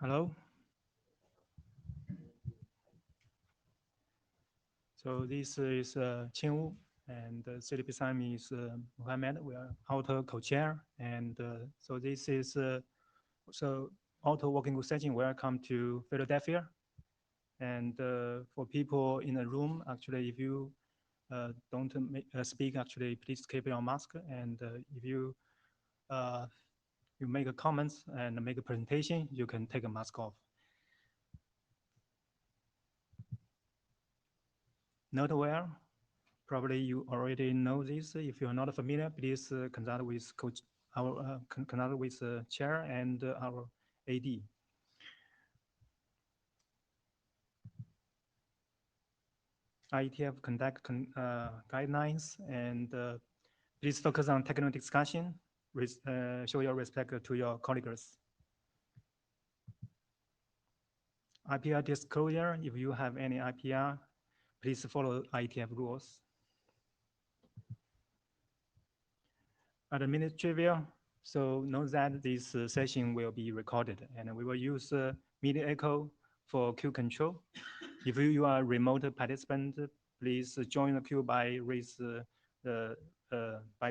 Hello. So this is Qingwu, and sitting beside me is Mohammed. We are Alto co-chair, and so this is so Alto working group session. Welcome to Philadelphia, and for people in the room, actually, if you don't speak, actually, please keep your mask, and if you you make a comments and make a presentation, you can take a mask off. Not aware. Probably you already know this. If you're not familiar, please consult with coach, consult with chair and our AD. IETF conduct guidelines, and please focus on technical discussion. Show your respect to your colleagues. IPR disclosure. If you have any IPR, please follow IETF rules. Administrative. So note that this session will be recorded, and we will use media echo for queue control. If you are a remote participant, please join the queue by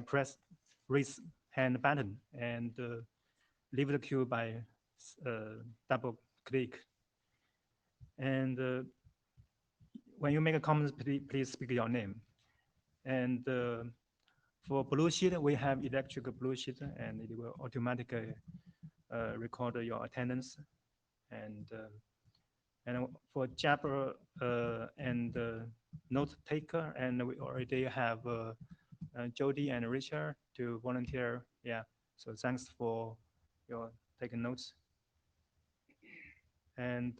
press raise hand button, and leave the queue by double click. And when you make a comment, please speak your name. And for blue sheet, we have electric blue sheet, and it will automatically record your attendance. And for Jabber and note taker, and we already have Jody and Richard to volunteer. Yeah, so thanks for your taking notes. And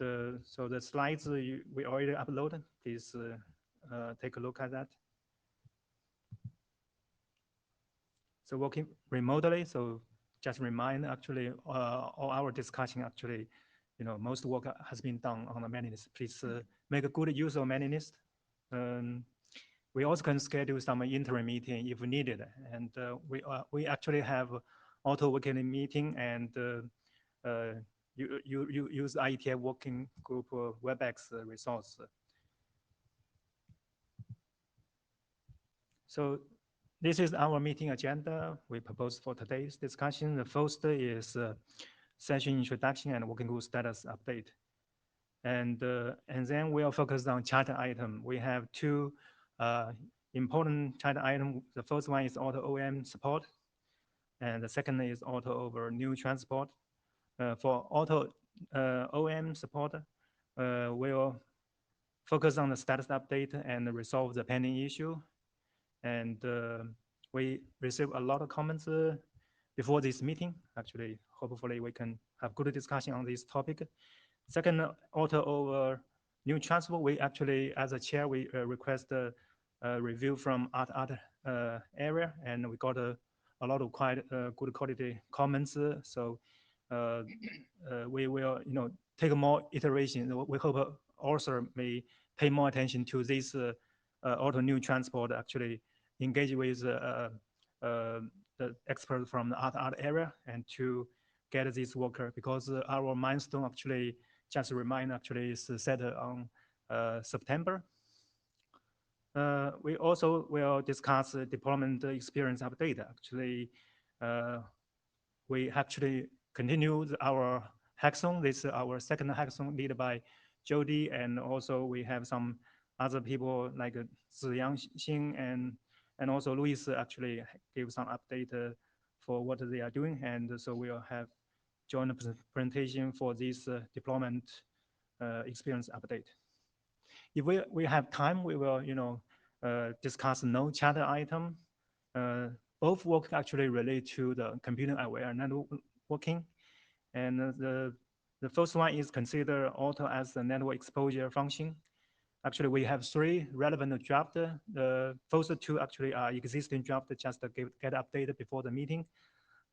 so the slides we already uploaded. Please take a look at that. So working remotely, so just remind actually all our discussion actually, most work has been done on the mailing list. Please make a good use of mailing list. We also can schedule some interim meeting if needed, and we actually have auto weekly meeting, and you use IETF working group WebEx resource. So this is our meeting agenda we propose for today's discussion. The first is session introduction and working group status update. And then we'll focus on charter item. We have two important charter items. The first one is auto OEM support, and the second is auto over new transport. For auto OEM support, we'll focus on the status update and resolve the pending issue. And we received a lot of comments before this meeting. Actually, hopefully we can have good discussion on this topic. Second, auto over new transport. We actually, as a chair, we request a review from other area, and we got a lot of quite good quality comments. So we will, take more iteration. We hope also may pay more attention to this auto new transport. Actually, engage with the expert from the other area and to get this worker, because our milestone actually, just a reminder, actually is set on September. We also will discuss deployment experience update. Actually, we actually continued our hackathon. This is our second hackathon led by Jody, and also we have some other people like Ziyang Xing and also Luis actually gave some update for what they are doing, and so we'll have joint presentation for this deployment experience update. If we have time, we will discuss no charter item. Both work actually relate to the computing aware networking, and the first one is consider auto as the network exposure function. Actually, we have three relevant draft. The first two actually are existing draft, just to get updated before the meeting.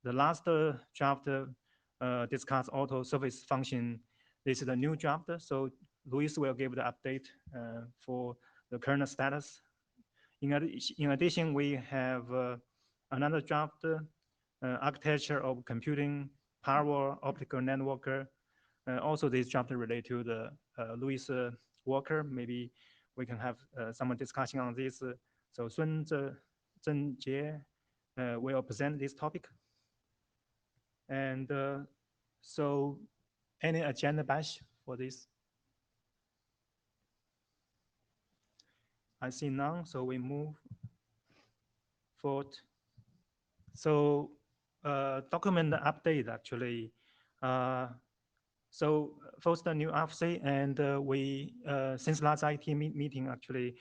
The last draft discuss auto service function. This is the new draft. So Luis will give the update for the current status. In addition, we have another draft, architecture of computing, power, optical network, Also, this chapter related to the Louis Walker. Maybe we can have some discussion on this. So Sun Zhenjie will present this topic. And so any agenda batch for this? I see none, so we move forward. So document update actually. So first a new RFC, and we since last IT meeting actually,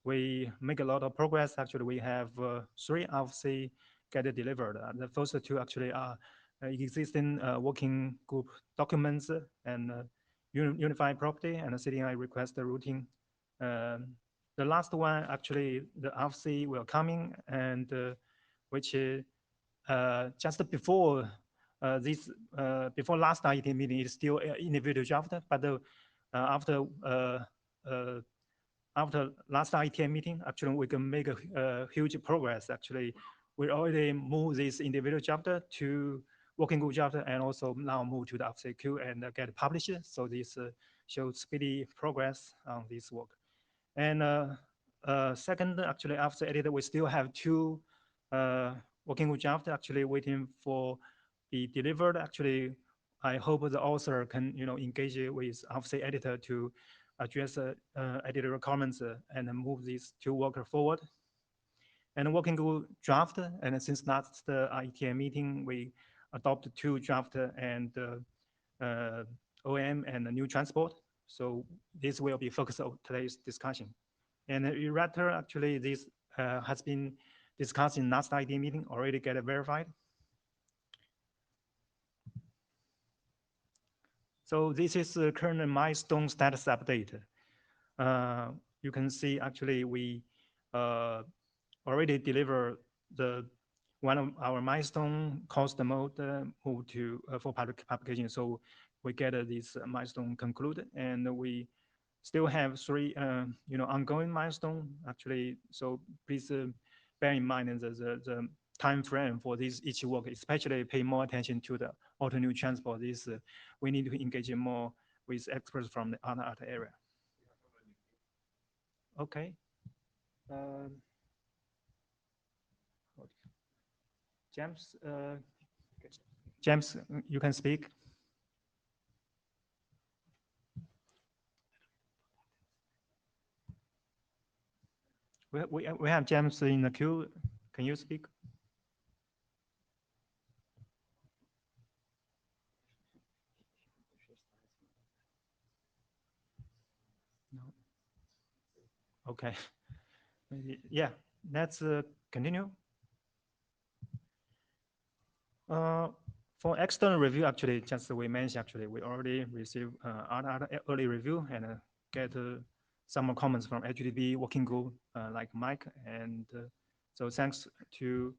we make a lot of progress. Actually, we have 3 RFC get delivered. The first 2 actually are existing working group documents and unified property and CDI request routing. The last one actually the RFC will coming, and which just before this before last IT meeting is still individual draft, but after after last IETF meeting, actually we can make a huge progress. Actually, we already moved this individual chapter to working group chapter, and also now move to the FCQ and get published. So this shows speedy progress on this work. And second, actually after editor, we still have 2 working group draft actually waiting for be delivered. Actually, I hope the author can engage with offset editor to address editor comments and move these 2 work forward. And working group draft, and since last IETF meeting, we adopted 2 draft and OM and new transport. So this will be focus of today's discussion. And errata, actually, this has been discussed in last IETF meeting, already get verified. So this is the current milestone status update. You can see actually we already delivered the one of our milestone cost mode move to for public application. So we get this milestone concluded, and we still have 3 ongoing milestone actually. So please bear in mind the time frame for this each work, especially pay more attention to the auto new transport. This we need to engage more with experts from the other area. Okay. James, James, you can speak. We have James in the queue. Can you speak? No. Okay. Yeah, let's continue. For external review, actually, just we mentioned, actually, we already received other early review and get some more comments from HDB working group like Mike. And so thanks to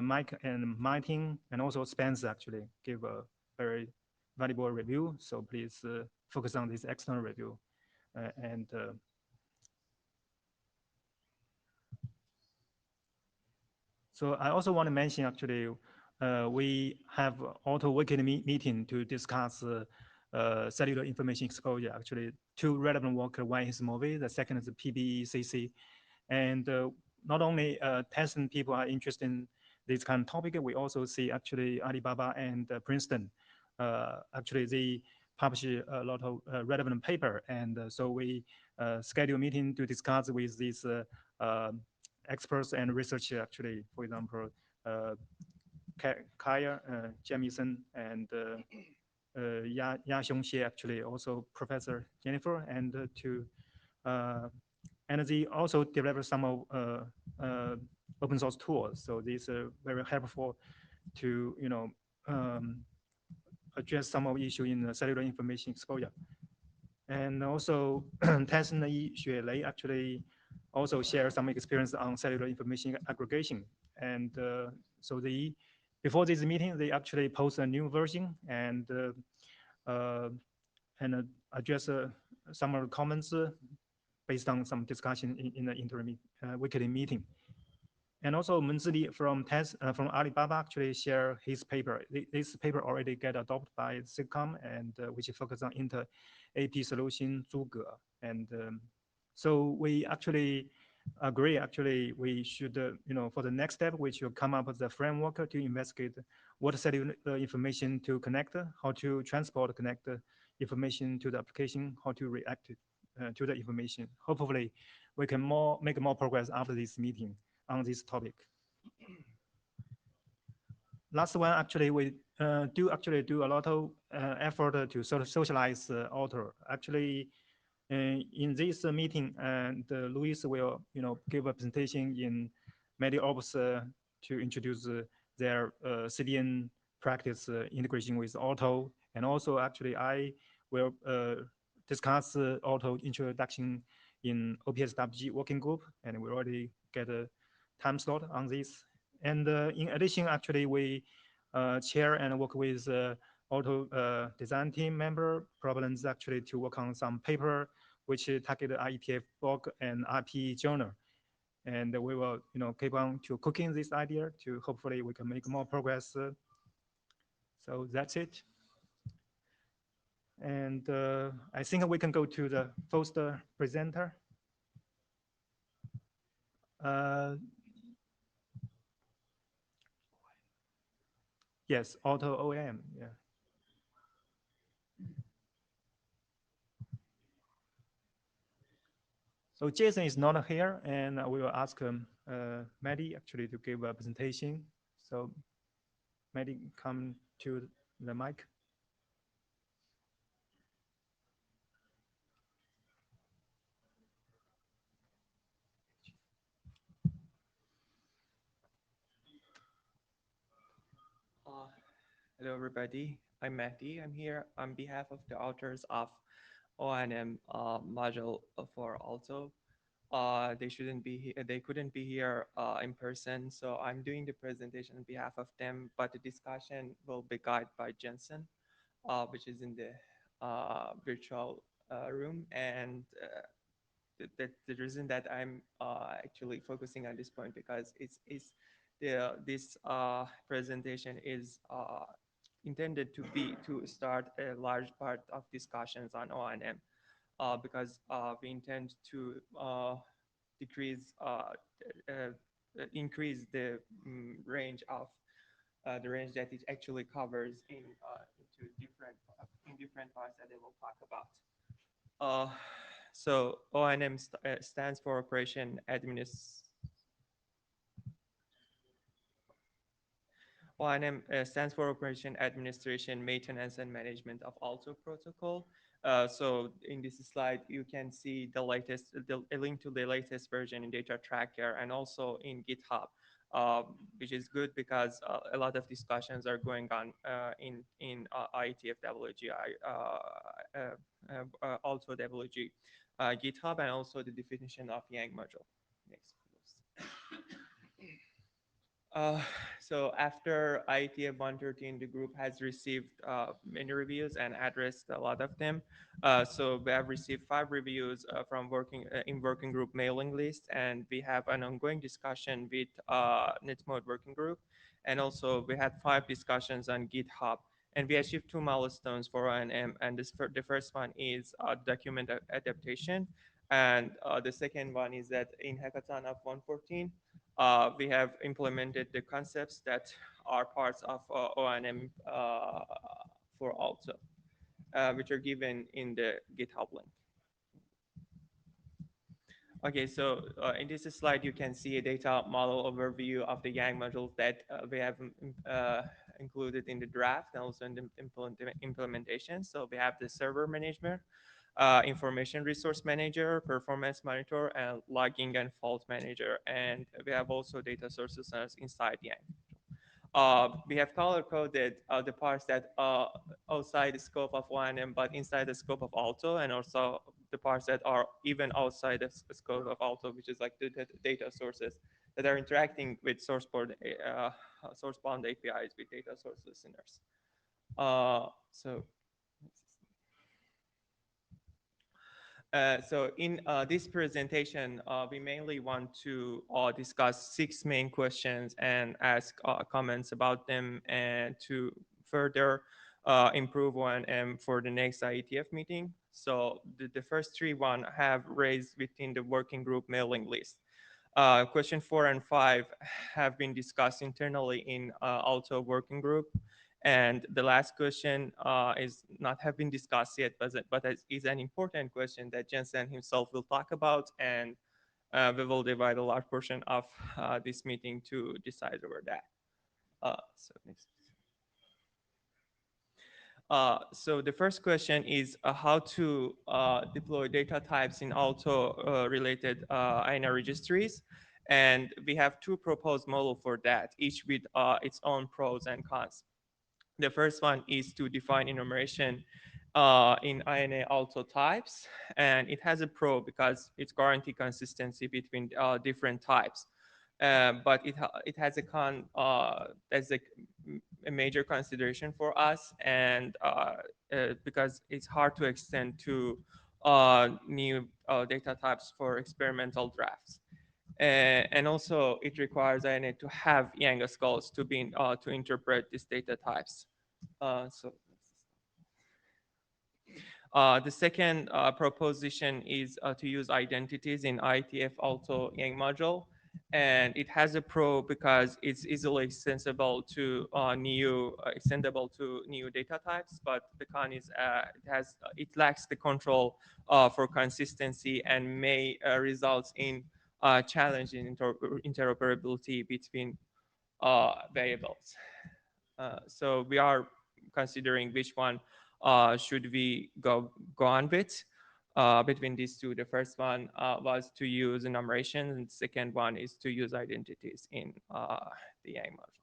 Mike and my team, and also Spence actually give a very valuable review. So please focus on this external review. And so I also want to mention, actually, we have auto weekly meeting to discuss cellular information exposure. Actually, 2 relevant work. One is movie, the second is the PBCC. And not only testing people are interested in this kind of topic, we also see actually Alibaba and Princeton. Actually, they publish a lot of relevant paper. And so we schedule meeting to discuss with these experts and researchers, actually. For example, Kaya Jamison and Ya Xiongxie, actually, also Professor Jennifer, and and they also develop some of open source tools. So these are very helpful to address some of the issue in cellular information exposure. And also, Tyson Yi Xuelei actually also share some experience on cellular information aggregation. And so before this meeting, they actually post a new version and address some of the comments based on some discussion in the interim weekly meeting. And also Menzili from Alibaba actually share his paper. This paper already get adopted by SIGCOM and which focus on inter AP solution 诸葛. And so we actually agree, actually, we should, for the next step, we should come up with a framework to investigate what set of information to connect, how to transport, connect information to the application, how to react to the information. Hopefully, we can make more progress after this meeting on this topic. Last one, actually, we do a lot of effort to sort of socialize author. Actually, in this meeting, and Luis will, give a presentation in many ops to introduce their CDN practice integration with Alto, and also actually I will discuss Alto introduction in OPSWG working group, and we already get a time slot on this. And in addition, actually, we chair and work with Auto design team member problems actually to work on some paper which target IETF blog and RP journal. And we will, keep on to cooking this idea to hopefully we can make more progress. So that's it. And I think we can go to the first presenter. Yes, Auto OEM. Yeah. So Jason is not here, and we will ask Maddie actually to give a presentation. So Maddie, come to the mic. Hello, everybody. I'm Mehdi. I'm here on behalf of the authors of O&M module for Alto. They couldn't be here in person, so I'm doing the presentation on behalf of them. But the discussion will be guided by Jensen, which is in the virtual room. And the reason that I'm actually focusing on this point because this presentation is intended to start a large part of discussions on O&M because we intend to decrease increase the range of the range that it actually covers into different parts that they will talk about. So O&M stands for Operation O&M stands for Operation Administration, Maintenance, and Management of Alto Protocol. So in this slide, you can see a link to the latest version in Data Tracker and also in GitHub, which is good because a lot of discussions are going on in IETF114, Alto WG, GitHub, and also the definition of Yang module. Next, please. Uh, so after IETF113, the group has received many reviews and addressed a lot of them. So we have received 5 reviews from in working group mailing list, and we have an ongoing discussion with NetMode working group. And also we had 5 discussions on GitHub. And we achieved 2 milestones for O&M. And the first one is document adaptation. And the second one is that in Hackathon of 114, we have implemented the concepts that are parts of O&M for Alto, which are given in the GitHub link. Okay, so in this slide, you can see a data model overview of the Yang modules that we have included in the draft and also in the implementation. So we have the server management, information resource manager, performance monitor, and logging and fault manager. And we have also data sources inside Yang. We have color coded the parts that are outside the scope of O&M but inside the scope of Alto, and also the parts that are even outside the scope of Alto, which is like the data sources that are interacting with source-bound APIs with data source listeners. So in this presentation, we mainly want to discuss 6 main questions and ask comments about them and to further improve one for the next IETF meeting. So the first 3 one have raised within the working group mailing list. Question 4 and 5 have been discussed internally in Alto working group. And the last question is not have been discussed yet, but is an important question that Jensen himself will talk about. And we will divide a large portion of this meeting to decide over that. So next. So the first question is how to deploy data types in Alto related INR registries. And we have 2 proposed models for that, each with its own pros and cons. The first one is to define enumeration in INA Alto types. And it has a pro because it's guarantee consistency between different types. But it has a con that's a major consideration for us, and because it's hard to extend to new data types for experimental drafts. And also it requires INA to have Yang skulls to be to interpret these data types. So the second proposition is to use identities in IETF Alto Yang module. And it has a pro because it's easily extensible to extendable to new data types. But the con is it lacks the control for consistency and may result in challenging interoperability between variables. So we are considering which one should we go on with between these 2. The first one was to use enumeration, and the second one is to use identities in the Yang module.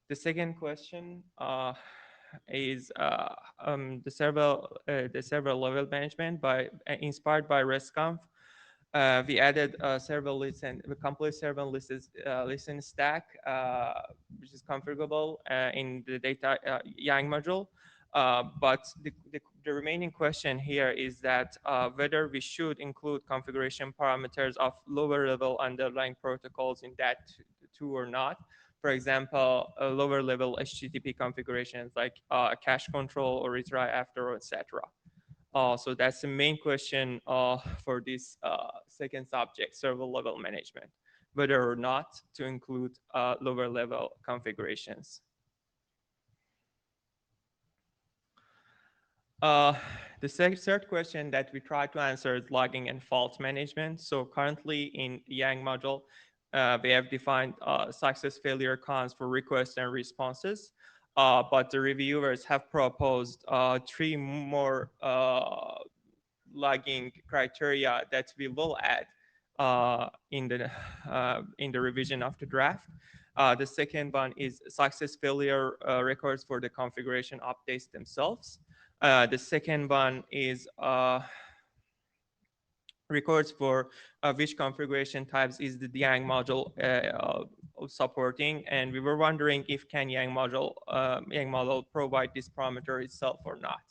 The second question is the server level management inspired by RESTconf. We added server listen, the complete server listen stack, which is configurable in the data Yang module. But the remaining question here is that whether we should include configuration parameters of lower level underlying protocols in that too or not. For example, lower level HTTP configurations like cache control or retry after, etc. So that's the main question for this second subject, server level management, whether or not to include lower level configurations. The third question that we try to answer is logging and fault management. So currently in Yang module, we have defined success failure cons for requests and responses. But the reviewers have proposed 3 more logging criteria that we will add in the revision of the draft. The second one is success failure records for the configuration updates themselves. The second one is records for which configuration types is the Yang module supporting, and we were wondering if can Yang model provide this parameter itself or not.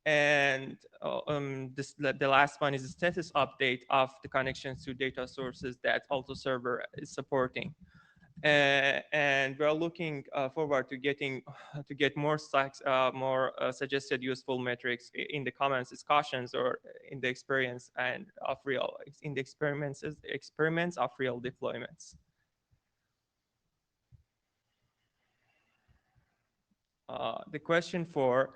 And the last one is the status update of the connections to data sources that Alto server is supporting. And we're looking forward to get more suggested useful metrics in the comments discussions or in the experience and of real in the experiments of real deployments. The question 4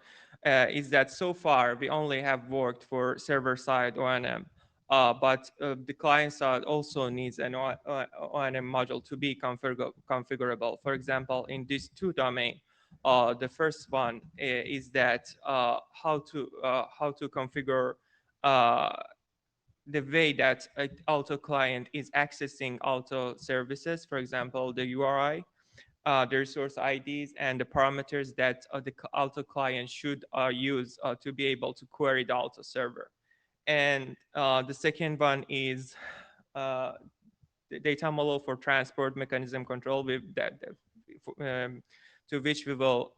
is that so far we only have worked for server-side O&M, but the client side also needs an O&M module to be configurable. For example, in these 2 domains, the first one is that how to configure the way that an Alto client is accessing Alto services, for example, the URI, the resource IDs, and the parameters that the Alto client should use to be able to query the Alto server. And the second one is the data model for transport mechanism control with that, to which we will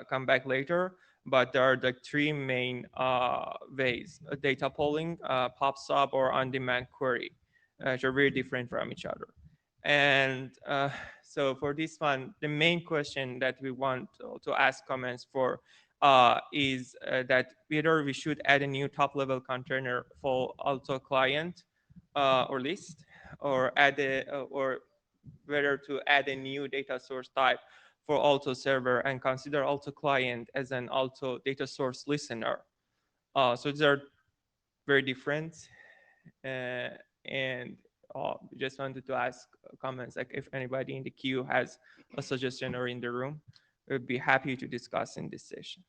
come back later. but there are the three main ways: data polling, pop sub, or on-demand query, which are very different from each other. And so for this one, the main question that we want to ask comments for is that whether we should add a new top-level container for Alto client or list, or or whether to add a new data source type for Alto server and consider Alto client as an Alto data source listener. So these are very different, and just wanted to ask comments, like if anybody in the queue has a suggestion or in the room, we'd be happy to discuss in this session.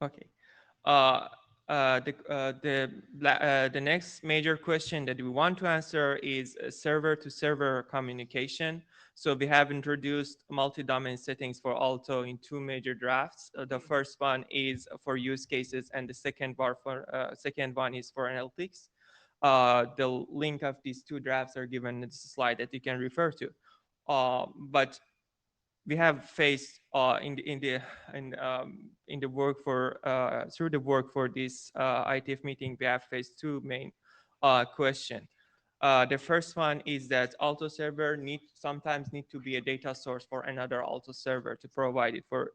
Okay. The next major question that we want to answer is server-to-server communication. So we have introduced multi-domain settings for Alto in two major drafts. The first one is for use cases, and the second one is for analytics. The link of these two drafts are given in the slide that you can refer to. But we have faced in the work for through the work for this IETF meeting, we have faced two main questions. The first one is that Alto server sometimes need to be a data source for another Alto server to provide it for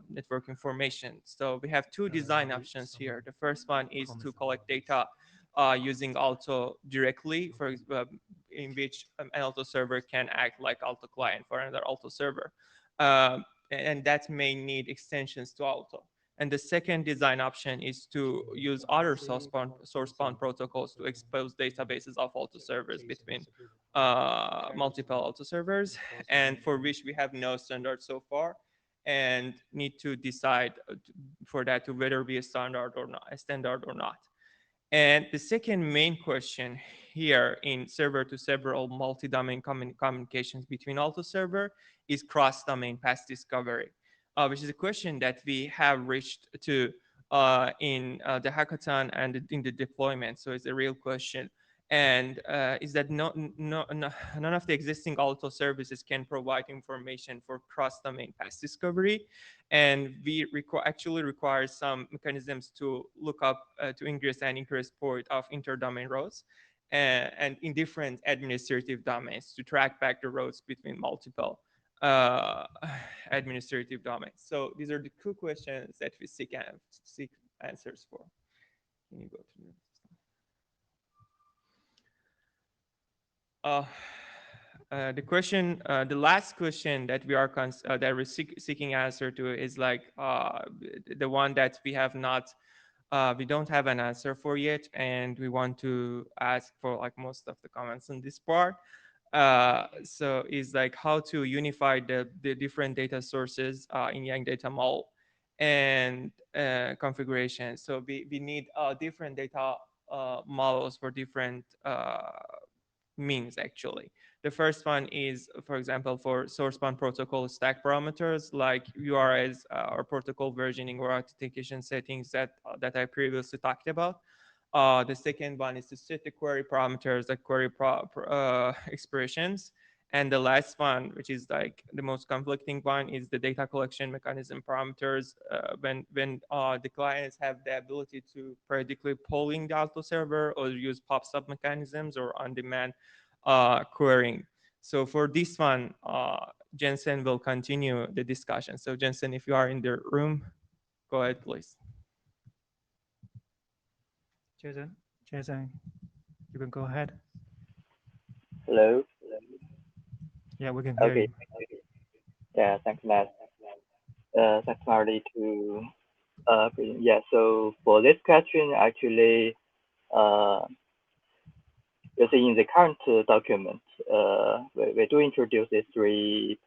network information. So we have two design options here. The first one is to collect data using Alto directly, in which an Alto server can act like Alto client for another Alto server. And that may need extensions to Alto. And the second design option is to use other source-bound protocols to expose databases of Alto servers between multiple Alto servers, and for which we have no standard so far, and need to decide for that to whether be a standard or not. And the second main question here in server-to-server or multi-domain communications between Alto server is cross-domain path discovery, which is a question that we have reached to in the hackathon and in the deployment. So it's a real question. And is that none of the existing Alto services can provide information for cross-domain path discovery. And we actually require some mechanisms to look up to ingress and egress port of inter-domain routes and in different administrative domains to track back the routes between multiple administrative domains. So these are the two questions that we seek answers for. Can you go to the next slide? The last question that we are seeking answer to is like the one that we have not, we don't have an answer for yet, and we want to ask for like most of the comments on this part. So is like how to unify the different data sources in Yang data model and configuration. So we need different data models for different means actually. The first one is, for example, for source-bound protocol stack parameters like URLs or protocol versioning or authentication settings that I previously talked about. The second one is to set the query parameters, the query expressions. And the last one, which is like the most conflicting one, is the data collection mechanism parameters. When the clients have the ability to periodically polling the Alto server or use pop sub mechanisms or on-demand querying. So for this one, Jensen will continue the discussion. So Jensen, if you are in the room, go ahead, please. Jason, you can go ahead. Hello. Yeah, we can hear you. Yeah, thanks, Matt. Thanks, Marty. So for this question, actually, you see in the current document, we do introduce these three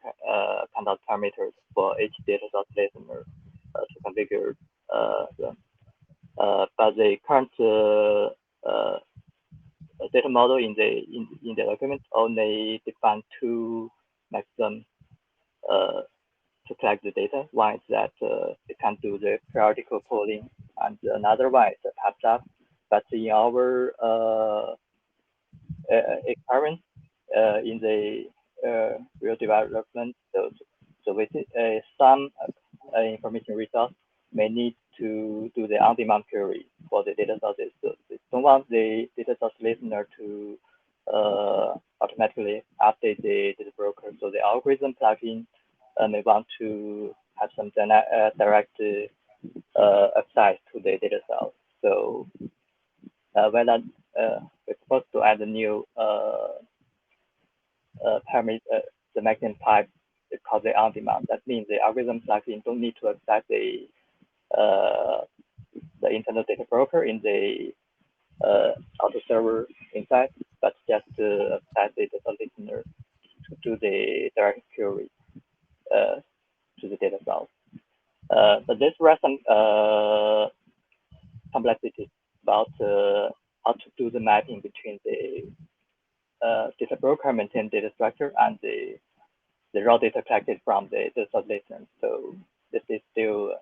kind of parameters for each data source listener to configure them. But the current data model in the document only define two maximum to collect the data. One is that it can do the periodical polling, and another one is pop sub. But in our experiment, in the real development. So with some information resource may need to do the on-demand query for the data sources. So they don't want the data source listener to automatically update the data broker. So the algorithm plugin may want to have some direct access to the data source. So when we're supposed to add a new parameter, the mechanism type is called the on-demand. That means the algorithm plugin don't need to access the internal data broker in the Alto server inside, but just access the data listener to do the direct query to the data source. But this raises some complexities about how to do the mapping between the data broker maintained data structure and the raw data collected from the data source listener. So this is still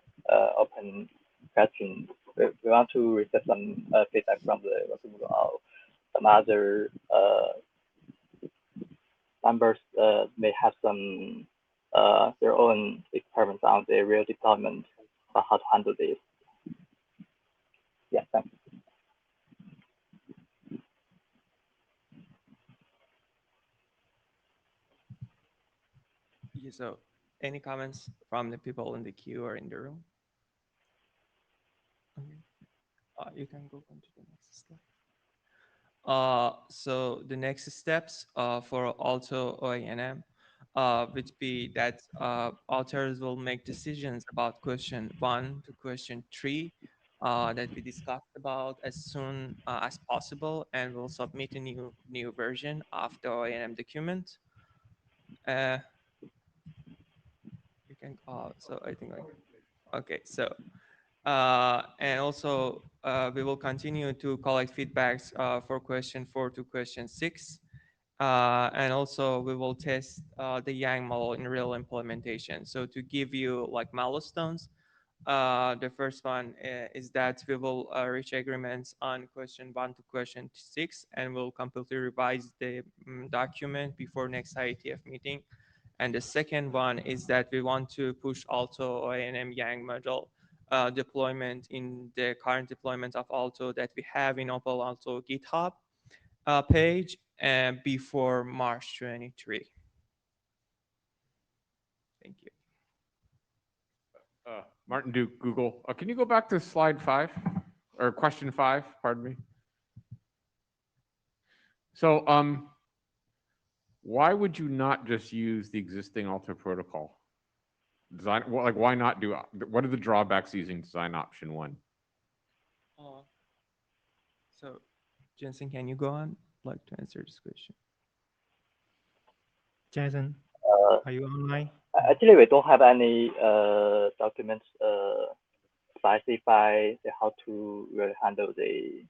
open question. We want to receive some feedback from the working group or some other members may have some their own experiments on the real deployment on how to handle this. Yeah, thanks. Yeah, so any comments from the people in the queue or in the room? Okay. You can go on to the next slide. So the next steps for Alto OANM would be that authors will make decisions about question 1 to question 3 that we discussed about as soon as possible, and will submit a new version of the OANM document. You can so I think like okay, so and also we will continue to collect feedbacks for question 4 to question 6. And also we will test the Yang model in real implementation. So to give you like milestones, the first one is that we will reach agreements on question 1 to question 6, and we'll completely revise the document before next IETF meeting. And the second one is that we want to push Alto OANM Yang module deployment in the current deployment of Alto that we have in Opal Alto GitHub page before March 23. Thank you. Martin Duke, Google. Can you go back to slide 5 or question 5? Pardon me. So, why would you not just use the existing Alto protocol? Design, like, why not do? What are the drawbacks using design option 1? So, Jensen, can you go on? I'd like to answer this question. Jensen, are you online? Actually, we don't have any documents specify how to really handle the.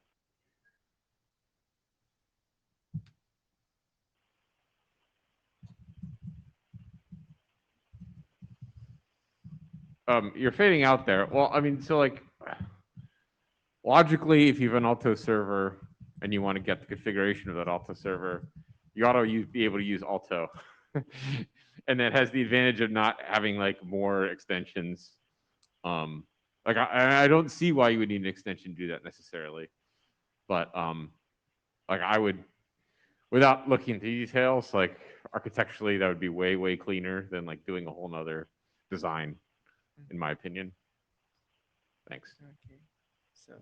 You're fading out there. Well, I mean, so like, logically, if you have an Alto server and you want to get the configuration of that Alto server, you ought to be able to use Alto. And that has the advantage of not having like more extensions. Like I don't see why you would need an extension to do that necessarily. But like I would, without looking into details, like architecturally, that would be way, way cleaner than like doing a whole nother design, in my opinion. Thanks. Okay, so.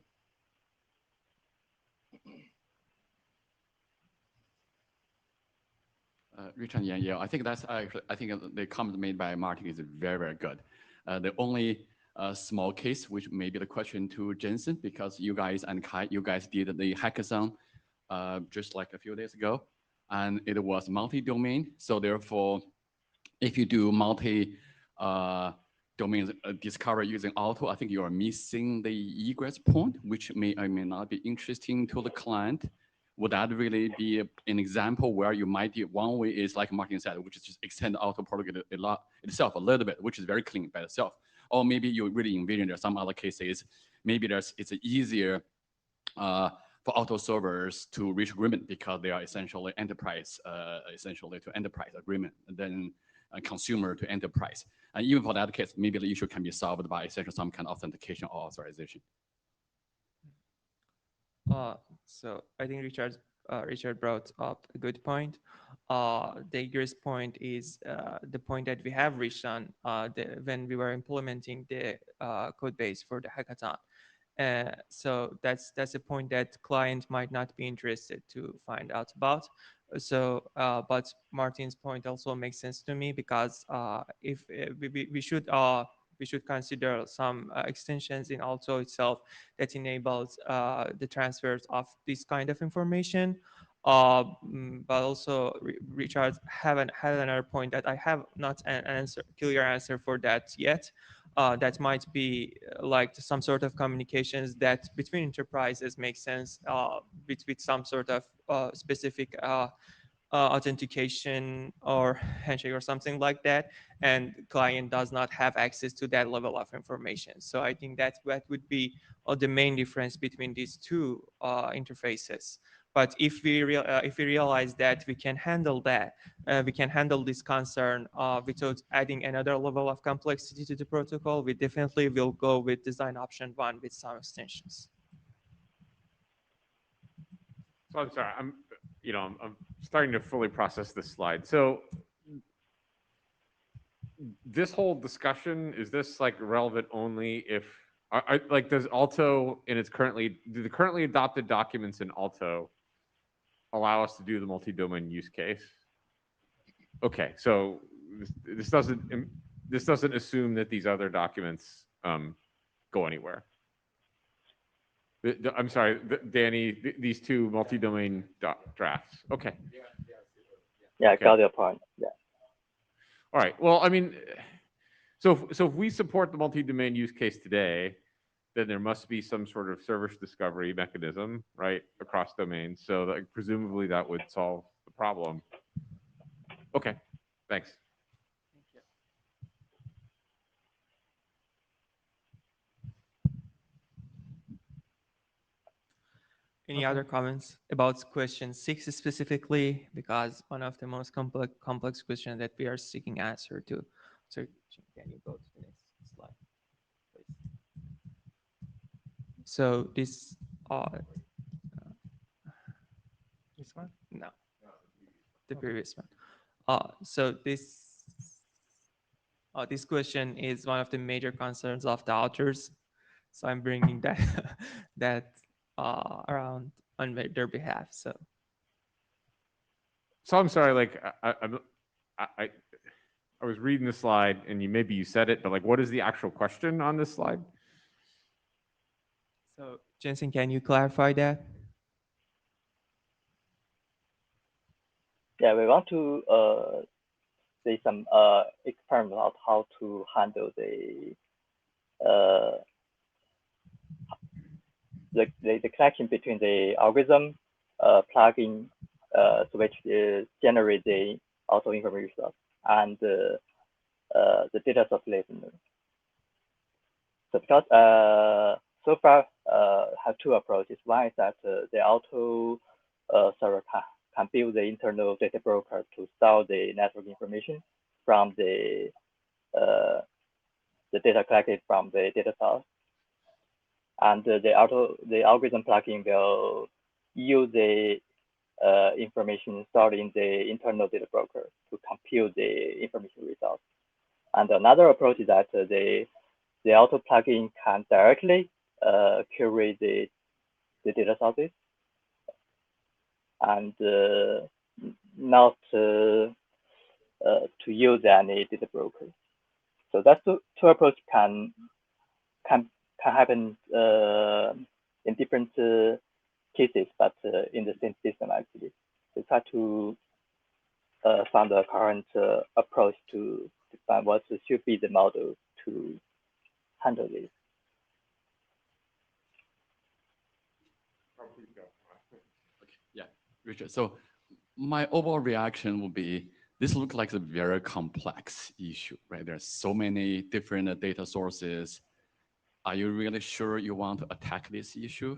Richard, yeah, I think that's actually, I think the comment made by Martin is very, very good. The only small case, which may be the question to Jensen, because you guys and Kai, you guys did the hackathon just like a few days ago, and it was multi-domain. So therefore, if you do multi domains discovery using Alto, I think you are missing the egress point, which may or may not be interesting to the client. Would that really be an example where you might do one way is like Martin said, which is just extend Alto protocol itself a little bit, which is very clean by itself. Or maybe you really envision there's some other cases, maybe it's easier for for Alto servers to reach agreement because they are essentially enterprise, essentially to enterprise agreement, and then a consumer to enterprise. And even for that case, maybe the issue can be solved by essentially some kind of authentication or authorization. So I think Richard brought up a good point. The egress point is the point that we have reached on when we were implementing the code base for the hackathon. So that's a point that client might not be interested to find out about. So, but Martin's point also makes sense to me because if we should consider some extensions in Alto itself that enables the transfers of this kind of information. But also, Richard had another point that I have not an clear answer for that yet. That might be like some sort of communications that between enterprises make sense with some sort of specific authentication or handshake or something like that, and client does not have access to that level of information. So I think that would be the main difference between these two interfaces. But if we realize that we can handle that, we can handle this concern without adding another level of complexity to the protocol, we definitely will go with design option 1 with some extensions. So I'm sorry, I'm starting to fully process this slide. So this whole discussion, is this like relevant only if, like, does Alto do the currently adopted documents in Alto allow us to do the multi-domain use case? Okay, so this doesn't assume that these other documents go anywhere. I'm sorry, Danny, these two multi-domain drafts. Okay. Yeah, Okay. got your point. Yeah. All right. Well, I mean, so if we support the multi-domain use case today, then there must be some sort of service discovery mechanism, right, across domains. So that, presumably that would solve the problem. Okay, thanks. Any other comments about question 6 specifically? Because one of the most complex questions that we are seeking answer to. So can you go to the next slide, please? So this This one? no, the previous one. So this question is one of the major concerns of the authors. So I'm bringing that around on their behalf. So I'm sorry, like I was reading the slide and maybe you said it, but like, what is the actual question on this slide? So Jensen, can you clarify that? Yeah, we want to see some experiment about how to handle the connection between the algorithm plugin which generate the auto information stuff and the data source listener. So because so far have two approaches. One is that the Alto server can build the internal data broker to store the network information from the data collected from the data source, and the algorithm plugin will use the information stored in the internal data broker to compute the information results. And another approach is that the Alto plugin can directly query the data sources and not to use any data broker. So that's two approaches can happen in different cases, but in the same system actually. So try to find a current approach to define what should be the model to handle this. Okay, yeah, Richard. So my overall reaction would be, this looks like a very complex issue, right? There's so many different data sources. Are you really sure you want to attack this issue?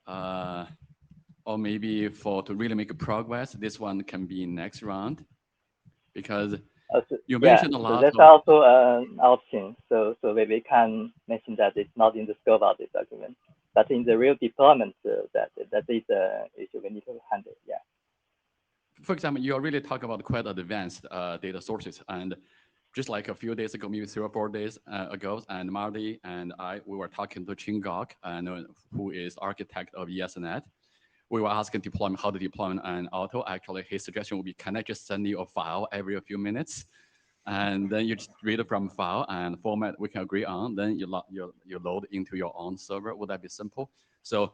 Or maybe to really make a progress, this one can be next round, because you Yeah, mentioned a so lot that's of. also an option. So we can mention that it's not in the scope of this document, but in the real deployment, that is an issue we need to handle. Yeah. For example, you already talk about quite advanced data sources, and just like a few days ago, maybe 3 or 4 days ago, and Marty and we were talking to Ching Gok, and who is architect of ESNet. We were asking deployment, how to deploy an Alto. Actually, his suggestion would be, can I just send you a file every few minutes? And then you just read it from file and format we can agree on. Then you load into your own server. Would that be simple? So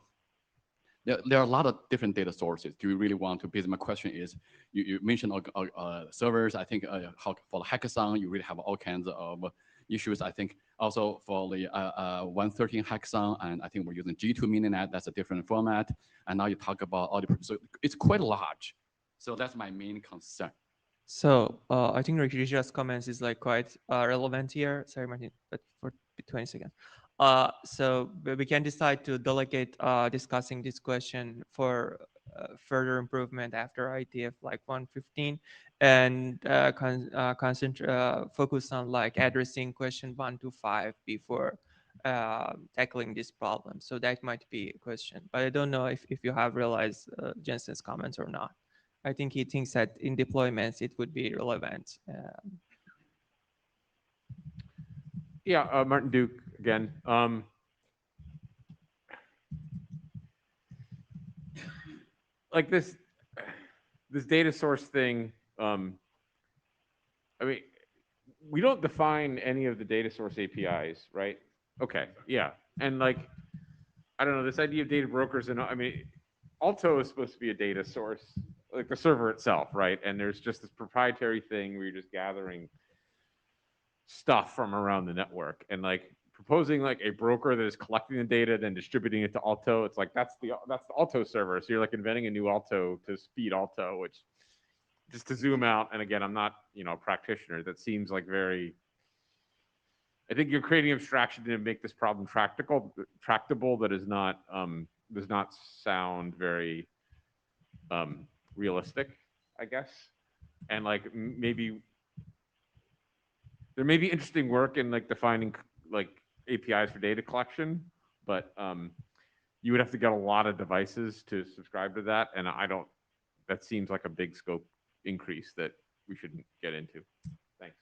there are a lot of different data sources. Do you really want to? Because my question is, you mentioned servers. I think for the hackathon, you really have all kinds of issues. I think also for the 113 hackathon, and I think we're using G2 Mininet. That's a different format. And now you talk about all the, so it's quite large. So that's my main concern. So I think Richard's comments is like quite relevant here. Sorry, Martin, but for 20 seconds. So we can decide to delegate discussing this question for further improvement after IETF like 115, and focus on like addressing question 1 to 5 before tackling this problem. So that might be a question, but I don't know if you have realized Jensen's comments or not. I think he thinks that in deployments it would be relevant. Yeah, Martin Duke again. Like this data source thing. I mean, we don't define any of the data source APIs, right? Okay, yeah, and like, I don't know, this idea of data brokers, and I mean, Alto is supposed to be a data source, like the server itself, right? And there's just this proprietary thing where you're just gathering stuff from around the network, and like proposing like a broker that is collecting the data then distributing it to Alto. It's like that's the Alto server. So you're like inventing a new Alto to feed Alto, which, just to zoom out, and again, I'm not a practitioner. That seems like very. I think you're creating abstraction to make this problem tractable. That is not does not sound very realistic, I guess. And like maybe there may be interesting work in like defining like APIs for data collection, but you would have to get a lot of devices to subscribe to that, and I don't. That seems like a big scope increase that we shouldn't get into. Thanks.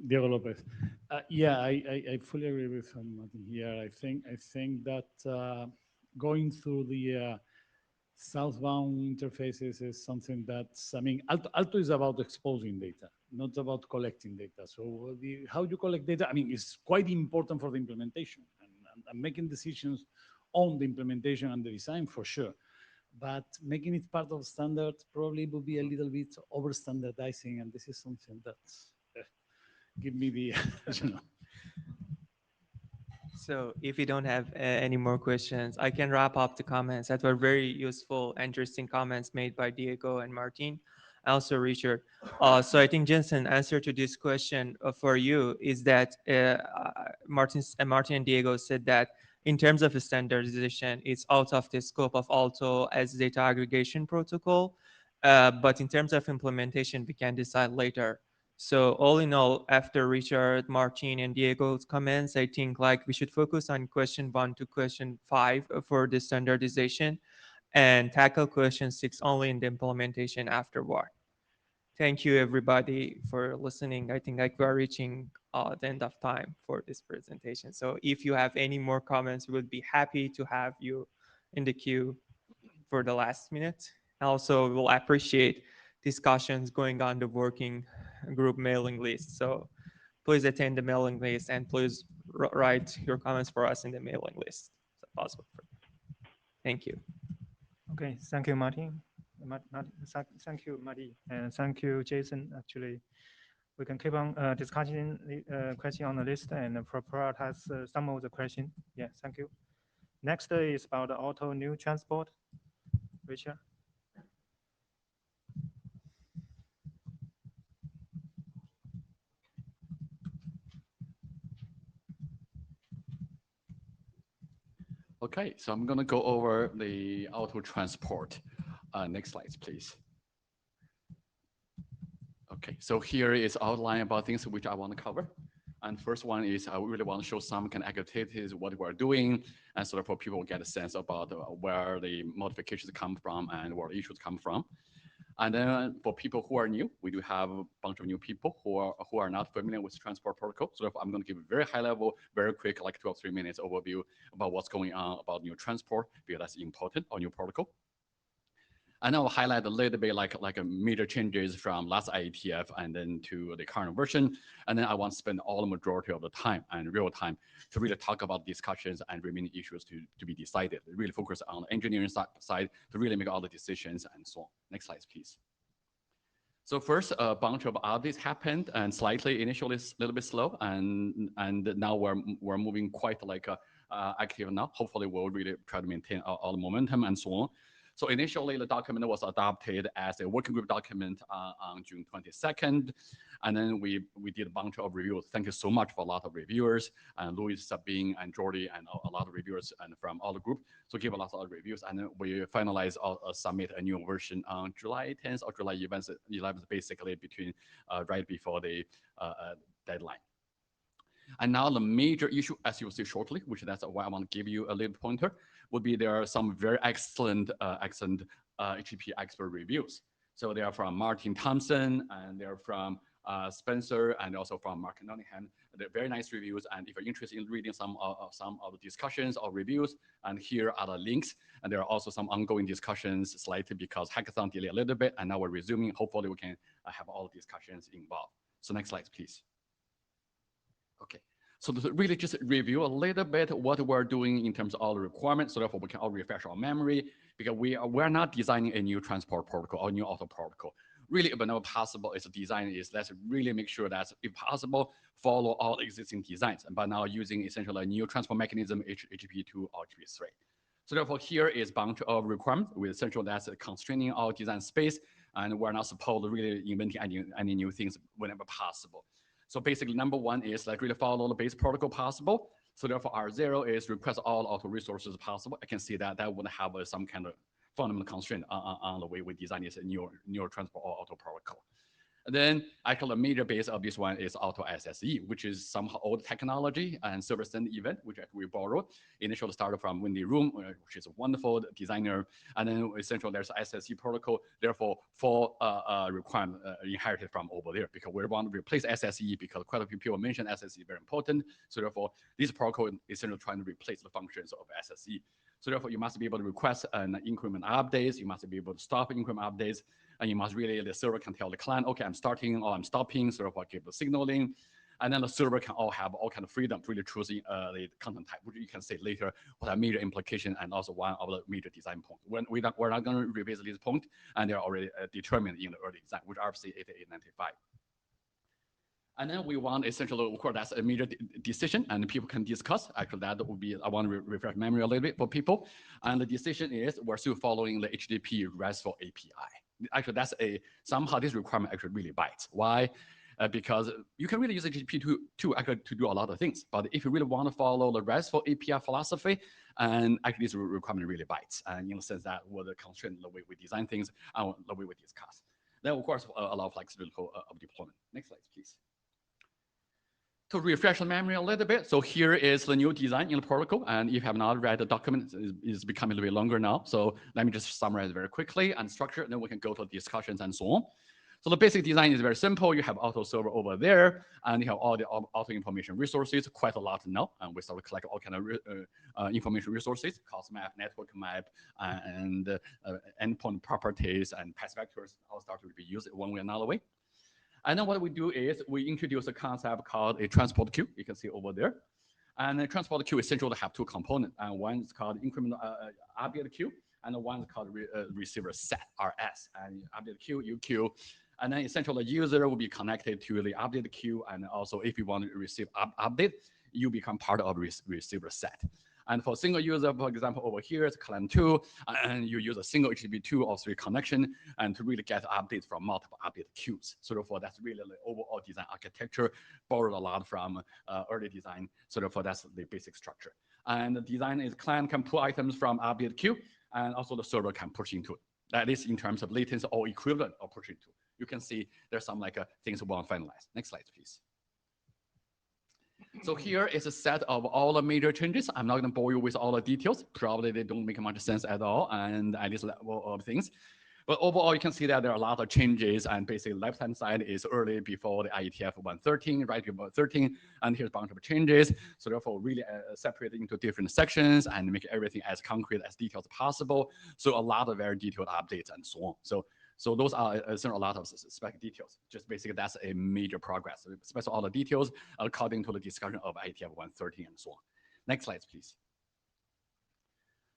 Diego Lopez. Yeah, I fully agree with Martin here. I think that going through the southbound interfaces is something that's, I mean, Alto is about exposing data, not about collecting data. So how you collect data, I mean, it's quite important for the implementation and making decisions on the implementation and the design for sure. But making it part of standard probably would be a little bit over standardizing, and this is something that's give me the, you know. So if you don't have any more questions, I can wrap up the comments that were very useful, interesting comments made by Diego and Martin, also Richard. So I think Jensen, answer to this question for you is that Martin and Diego said that in terms of standardization, it's out of the scope of Alto as data aggregation protocol. But in terms of implementation, we can decide later. So all in all, after Richard, Martin, and Diego's comments, I think like we should focus on question 1 to question 5 for the standardization and tackle question 6 only in the implementation afterward. Thank you everybody for listening. I think like we are reaching the end of time for this presentation. So if you have any more comments, we would be happy to have you in the queue for the last minute. Also, we'll appreciate discussions going on the working group mailing list. So please attend the mailing list and please write your comments for us in the mailing list. Is that possible? Thank you. Okay, thank you, Martin. Thank you, Marty, and thank you, Jason. Actually, we can keep on discussing the question on the list and prioritize some of the question. Yeah, thank you. Next is about the Auto new transport. Richard. Okay, so I'm gonna go over the auto transport. Next slide, please. Okay, so here is outline about things which I want to cover. And first one is I really want to show some kind of activities, what we're doing, and sort of for people get a sense about where the modifications come from and where the issues come from. And then for people who are new, we do have a bunch of new people who are not familiar with transport protocol. So I'm going to give a very high level, very quick, like 2 or 3 minutes overview about what's going on about new transport, because that's important on new protocol. And I'll highlight a little bit like a major changes from last IETF and then to the current version. And then I want to spend all the majority of the time and real time to really talk about discussions and remaining issues to be decided. Really focus on the engineering side to really make all the decisions and so on. Next slide, please. So first, a bunch of updates happened and slightly initially a little bit slow, and now we're moving quite like active now. Hopefully, we'll really try to maintain all the momentum and so on. So initially, the document was adopted as a working group document on June 22nd. And then we did a bunch of reviews. Thank you so much for a lot of reviewers, and Louis, Sabine, and Jordi, and a lot of reviewers and from all the group. So give a lot of reviews. And then we finalized submit a new version on July 10th or July 11th, basically between right before the deadline. And now the major issue, as you'll see shortly, which that's why I want to give you a little pointer, would be there are some very excellent HTTP expert reviews. So they are from Martin Thompson, and they're from Spencer, and also from Mark Nottingham. They're very nice reviews, and if you're interested in reading some of the discussions or reviews, and here are the links. And there are also some ongoing discussions slightly because hackathon delayed a little bit, and now we're resuming. Hopefully we can have all the discussions involved. So next slide, please. Okay, so to really just review a little bit what we're doing in terms of all the requirements, so therefore we can all refresh our memory, because we're not designing a new transport protocol or new auto protocol. Really, whenever possible, it's a design is let's really make sure that if possible, follow all existing designs, but now using essentially a new transport mechanism, HTTP2 or HTTP3. So therefore, here is a bunch of requirements with essential that's constraining our design space, and we're not supposed to really inventing any new things whenever possible. So basically, number one is like really follow the base protocol possible. So therefore, R0 is request all auto resources possible. I can see that that would have some kind of fundamental constraint on the way we design this new transport or auto protocol. And then actually a major base of this one is Alto SSE, which is somehow old technology and server send event, which we borrowed. Initially started from Wendy Room, which is a wonderful designer. And then essentially there's SSE protocol, therefore full requirement inherited from over there, because we want to replace SSE because quite a few people mentioned SSE very important. So therefore this protocol is essentially trying to replace the functions of SSE. So therefore you must be able to request an increment updates, you must be able to stop increment updates, and you must really, the server can tell the client, okay, I'm starting or I'm stopping, so therefore give the signaling. And then the server can all have all kind of freedom to really choose the content type, which you can say later what are major implication and also one of the major design points. We're not going to revisit this point, and they're already determined in the early design, which RFC 8895. And then we want essentially, of course, that's a major decision, and people can discuss. Actually, that would be, I want to refresh memory a little bit for people. And the decision is we're still following the HTTP RESTful API. Actually, that's somehow this requirement actually really bites. Why? Because you can really use HTTP to do a lot of things. But if you really want to follow the RESTful API philosophy, and actually this requirement really bites. And in the sense that will constrain the way we design things and the way we discuss. Then, of course, allow flexibility of deployment. Next slide, please. To refresh the memory a little bit, so here is the new design in the protocol, and if you have not read the document, it's becoming a little bit longer now. So let me just summarize very quickly and structure, and then we can go to discussions and so on. So the basic design is very simple. You have auto server over there, and you have all the auto information resources, quite a lot now, and we start to collect all kind of information resources, cost map, network map, and endpoint properties and path vectors all start to be used one way or another way. And then what we do is we introduce a concept called a transport queue. You can see over there. And the transport queue essentially have two components. And one is called incremental update queue, and one is called receiver set, RS. And update queue, UQ. And then essentially the user will be connected to the update queue. And also if you want to receive update, you become part of receiver set. And for single user, for example, over here is client 2, and you use a single HTTP 2 or 3 connection and to really get updates from multiple update queues. So therefore, that's really the overall design architecture, borrowed a lot from early design. So therefore, that's the basic structure. And the design is client can pull items from update queue, and also the server can push into it. That is in terms of latency or equivalent of push into. You can see there's some things we want to finalize. Next slide, please. So here is a set of all the major changes. I'm not going to bore you with all the details. Probably they don't make much sense at all, and at this level of things. But overall, you can see that there are a lot of changes, and basically left-hand side is early before the IETF114, right before 13, and here's a bunch of changes. So therefore, really separate into different sections and make everything as concrete, as detailed as possible. So a lot of very detailed updates and so on. So those are a lot of spec details. Just basically, that's a major progress. So especially all the details according to the discussion of IETF113 and so on. Next slide, please.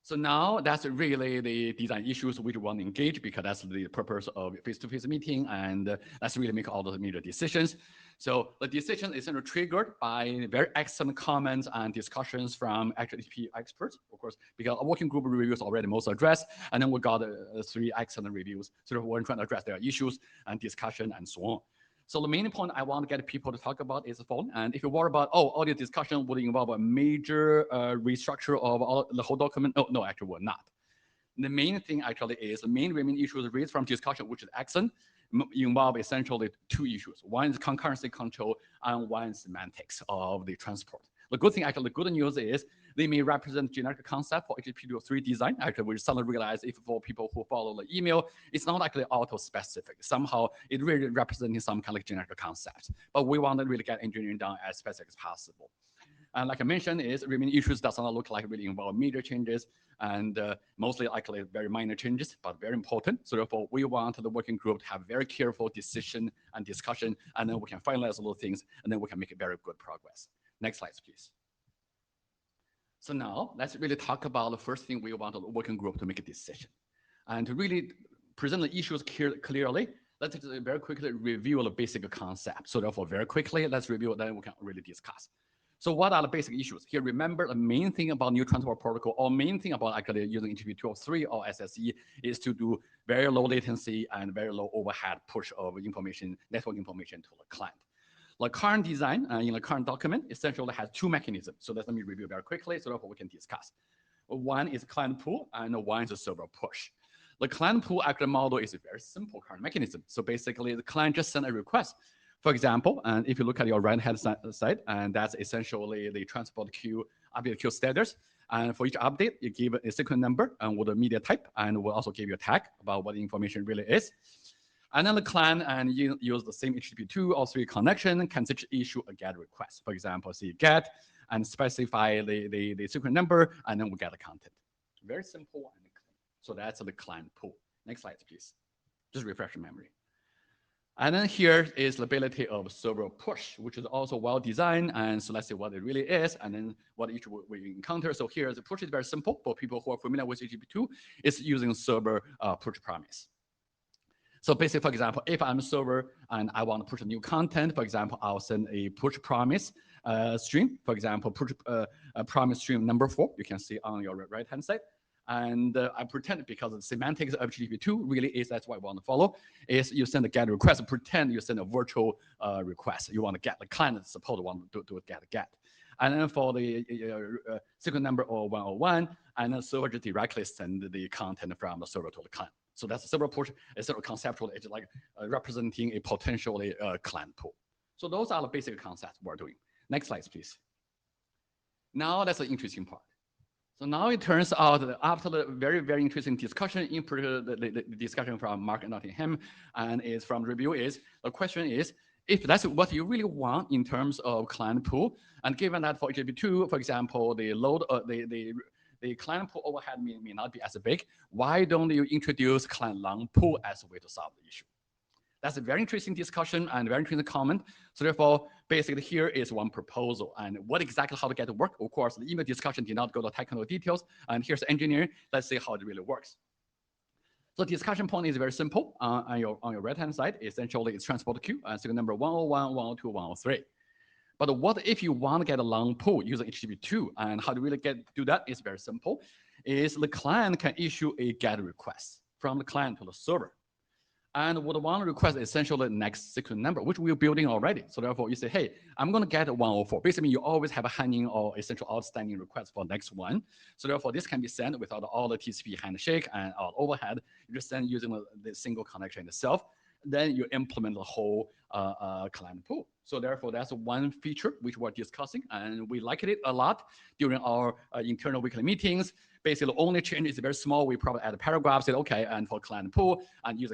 So now that's really the design issues which we want to engage, because that's the purpose of face-to-face meeting, and let's really make all the major decisions. So the decision is triggered by very excellent comments and discussions from HTTP experts, of course, because a working group reviews already most addressed, and then we got 3 excellent reviews. So we're trying to address their issues and discussion and so on. So the main point I want to get people to talk about is the phone. And if you worry about, all the discussion would involve a major restructure of the whole document, no, actually we're not. The main thing actually is the main remaining issues raised from discussion, which is excellent, involve essentially 2 issues. One is concurrency control, and one is semantics of the transport. The good thing, actually, the good news is they may represent generic concept for HTTP3 design. Actually, we suddenly realize if for people who follow the email, it's not actually auto-specific. Somehow, it really representing some kind of generic concept. But we want to really get engineering done as specific as possible. And like I mentioned, is remaining issues does not look like really involve major changes, and mostly actually very minor changes, but very important. So therefore, we want the working group to have very careful decision and discussion, and then we can finalize all those things, and then we can make very good progress. Next slide, please. So now let's really talk about the first thing we want the working group to make a decision. And to really present the issues clearly, let's very quickly review the basic concept. So therefore, very quickly, let's review, then we can really discuss. So what are the basic issues? Here, remember the main thing about new transport protocol, or main thing about actually using HTTP 2.3 or SSE is to do very low latency and very low overhead push of information, network information to the client. The current design in the current document essentially has 2 mechanisms. So let me review very quickly so therefore we can discuss. One is client pull, and one is a server push. The client pull actual model is a very simple current mechanism. So basically, the client just send a request. For example, and if you look at your right-hand side, and that's essentially the transport queue, update queue status. And for each update, you give a sequence number and with a media type, and we'll also give you a tag about what the information really is. And then the client and you use the same HTTP 2 or 3 connection can issue a GET request. For example, say GET and specify the sequence number, and then we get the content. Very simple and clean. So that's the client pull. Next slide, please. Just refresh your memory. And then here is the ability of server push, which is also well designed. And so let's see what it really is, and then what each we encounter. So here the push is very simple for people who are familiar with HTTP 2. It's using server push promise. So basically, for example, if I'm a server and I want to push a new content, for example, I'll send a push promise stream. For example, push promise stream number 4. You can see on your right-hand side. And I pretend, because the semantics of HTTP 2 really is, that's what I want to follow, is you send a GET request, pretend you send a virtual request. You want to get the client support, want to do a get. And then for the sequence number 101, and then server just directly send the content from the server to the client. So that's a server push. It's sort of conceptual. It's like representing a potentially client pool. So those are the basic concepts we're doing. Next slide, please. Now that's the interesting part. So now it turns out that after the very, very interesting discussion, in particular the discussion from Mark and Nottingham, and is from review is, the question is, if that's what you really want in terms of client pool, and given that for HTTP 2, for example, the load, the client pool overhead may not be as big, why don't you introduce client long pool as a way to solve the issue? That's a very interesting discussion and very interesting comment. So therefore, basically here is one proposal. And what exactly how to get it work? Of course, the email discussion did not go to technical details. And here's engineering. Let's see how it really works. So the discussion point is very simple. On your right-hand side, essentially it's transport queue, sequence number 101, 102, 103. But what if you want to get a long pull using HTTP2? And how to really do that is very simple. Is the client can issue a GET request from the client to the server. And what one request is essentially the next sequence number, which we're building already. So therefore, you say, hey, I'm going to get 104. Basically, you always have a hanging or essential outstanding request for next one. So therefore, this can be sent without all the TCP handshake and all overhead. You just send using the single connection itself. Then you implement the whole client pool. So therefore, that's one feature which we're discussing, and we liked it a lot during our internal weekly meetings. Basically, the only change is very small. We probably add a paragraph, said, okay, and for client pool, and use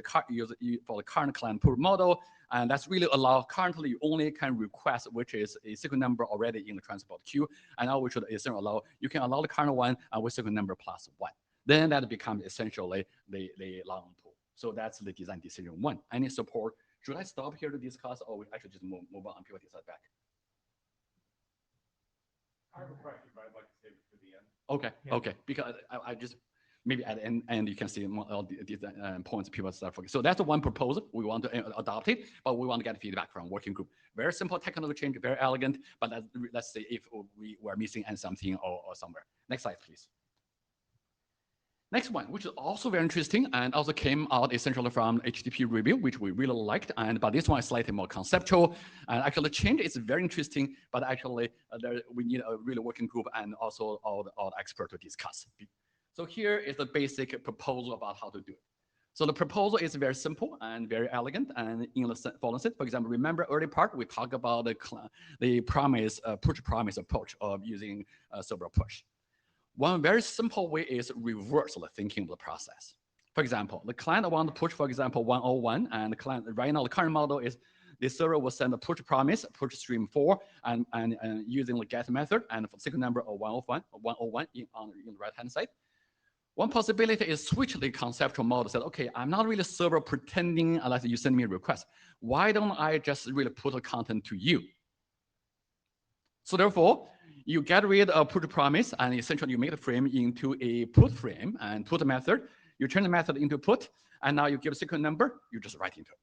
for the current client pool model. And that's really allow, currently you only can request, which is a sequence number already in the transport queue. And now we should essentially allow, you can allow the current one with sequence number plus 1. Then that becomes essentially the long pool. So that's the design decision 1. Any support? Should I stop here to discuss, or I should just move on and people decide back? I have a question, but I'd like to save it for the end. Okay, Yeah. okay, because I just, maybe at the end you can see all these points people start focusing. So that's the one proposal. We want to adopt it, but we want to get feedback from working group. Very simple technical change, very elegant, but let's see if we were missing something or somewhere. Next slide, please. Next one, which is also very interesting and also came out essentially from HTTP review, which we really liked. But this one is slightly more conceptual. And actually, the change is very interesting. But actually, we need a really working group and also all the experts to discuss. So here is the basic proposal about how to do it. So the proposal is very simple and very elegant. And in the following set, for example, remember early part we talked about the promise push promise approach of using server push. One very simple way is reverse the thinking of the process. For example, the client wants to push, for example, 101, and the client right now the current model is the server will send a push promise, push stream 4, and using the get method, and for sequence number of 101 in the right hand side. One possibility is switch the conceptual model. Said, okay, I'm not really server pretending unless you send me a request. Why don't I just really put the content to you? So therefore, you get rid of put promise, and essentially you make the frame into a put frame and put method. You turn the method into put, and now you give a sequence number, you just write into it.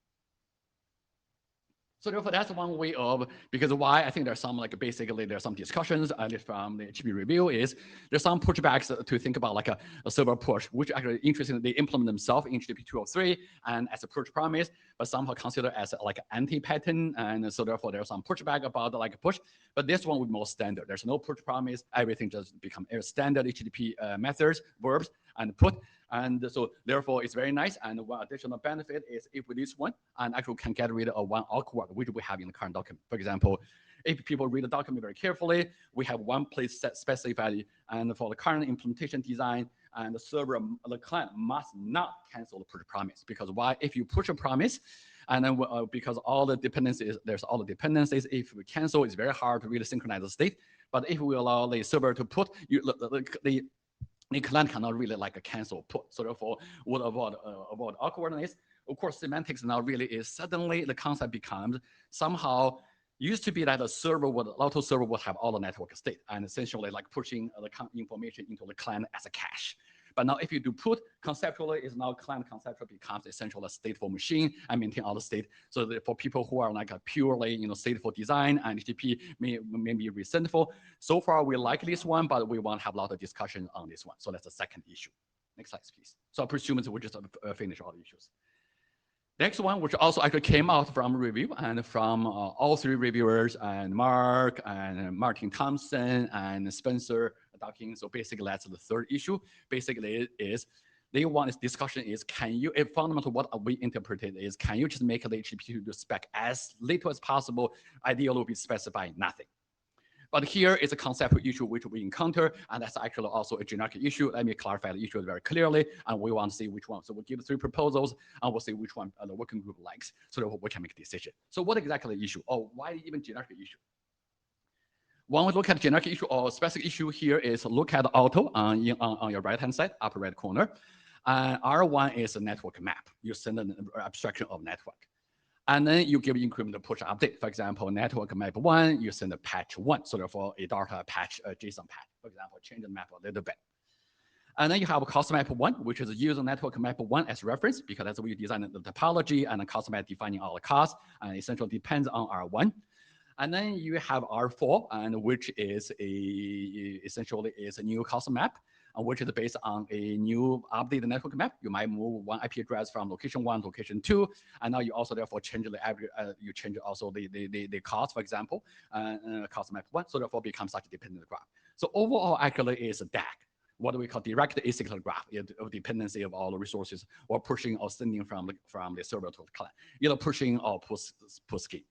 So therefore, that's one way of, because why I think there's some basically there's some discussions from the HTTP review is there's some pushbacks to think about like a server push, which actually interesting they implement themselves in HTTP 203 and as a push promise, but somehow considered as like anti-pattern, and so therefore there's some pushback about like a push. But this one would be more standard. There's no push promise. Everything just become standard HTTP methods, verbs, and put. And so therefore it's very nice. And one additional benefit is if with this one, and actually can get rid of one awkward, which we have in the current document. For example, if people read the document very carefully, we have one place set specified, and for the current implementation design, and the server, the client must not cancel the push promise. Because why? If you push a promise, and then because all the dependencies, there's all the dependencies, if we cancel, it's very hard to really synchronize the state. But if we allow the server to put, the client cannot really like a cancel put. So therefore, would avoid awkwardness. Of course, semantics now really is suddenly the concept becomes somehow used to be that a server would, Alto server would have all the network state and essentially like pushing the information into the client as a cache. But now if you do put, conceptually is now client conceptually becomes essentially a stateful machine and maintain all the state. So that for people who are like a purely stateful design and HTTP may be resentful. So far we like this one, but we want to have a lot of discussion on this one. So that's the second issue. Next slide, please. So I presume we just finish all the issues. Next one, which also actually came out from review and from all three reviewers, and Mark and Martin Thompson and Spencer Dawkins. So basically that's the third issue. Basically is they want this discussion is can you, if fundamental what we interpreted is can you just make the HTTP spec as little as possible, ideally be specifying nothing. But here is a conceptual issue which we encounter, and that's actually also a generic issue. Let me clarify the issue very clearly, and we want to see which one. So we'll give 3 proposals, and we'll see which one the working group likes, so that we can make a decision. So what exactly the issue? Or why even generic issue? When we look at generic issue or specific issue here is look at Alto on your right-hand side, upper right corner. R1 is a network map. You send an abstraction of network. And then you give incremental push update. For example, network map 1, you send a patch 1. So therefore, a data patch, a JSON patch, for example, change the map a little bit. And then you have a cost map 1, which is using network map 1 as reference, because that's where you design the topology and the cost map defining all the costs, and essentially depends on R1. And then you have R4, and which is essentially is a new custom map, which is based on a new updated network map. You might move one IP address from location 1 to location 2, and now you also therefore change the average, you change also the cost, for example, cost map 1, so therefore becomes like a dependent graph. So overall, actually is a DAG, what we call direct acyclic graph, of dependency of all the resources, or pushing or sending from the server to the client, either pushing or push scheme.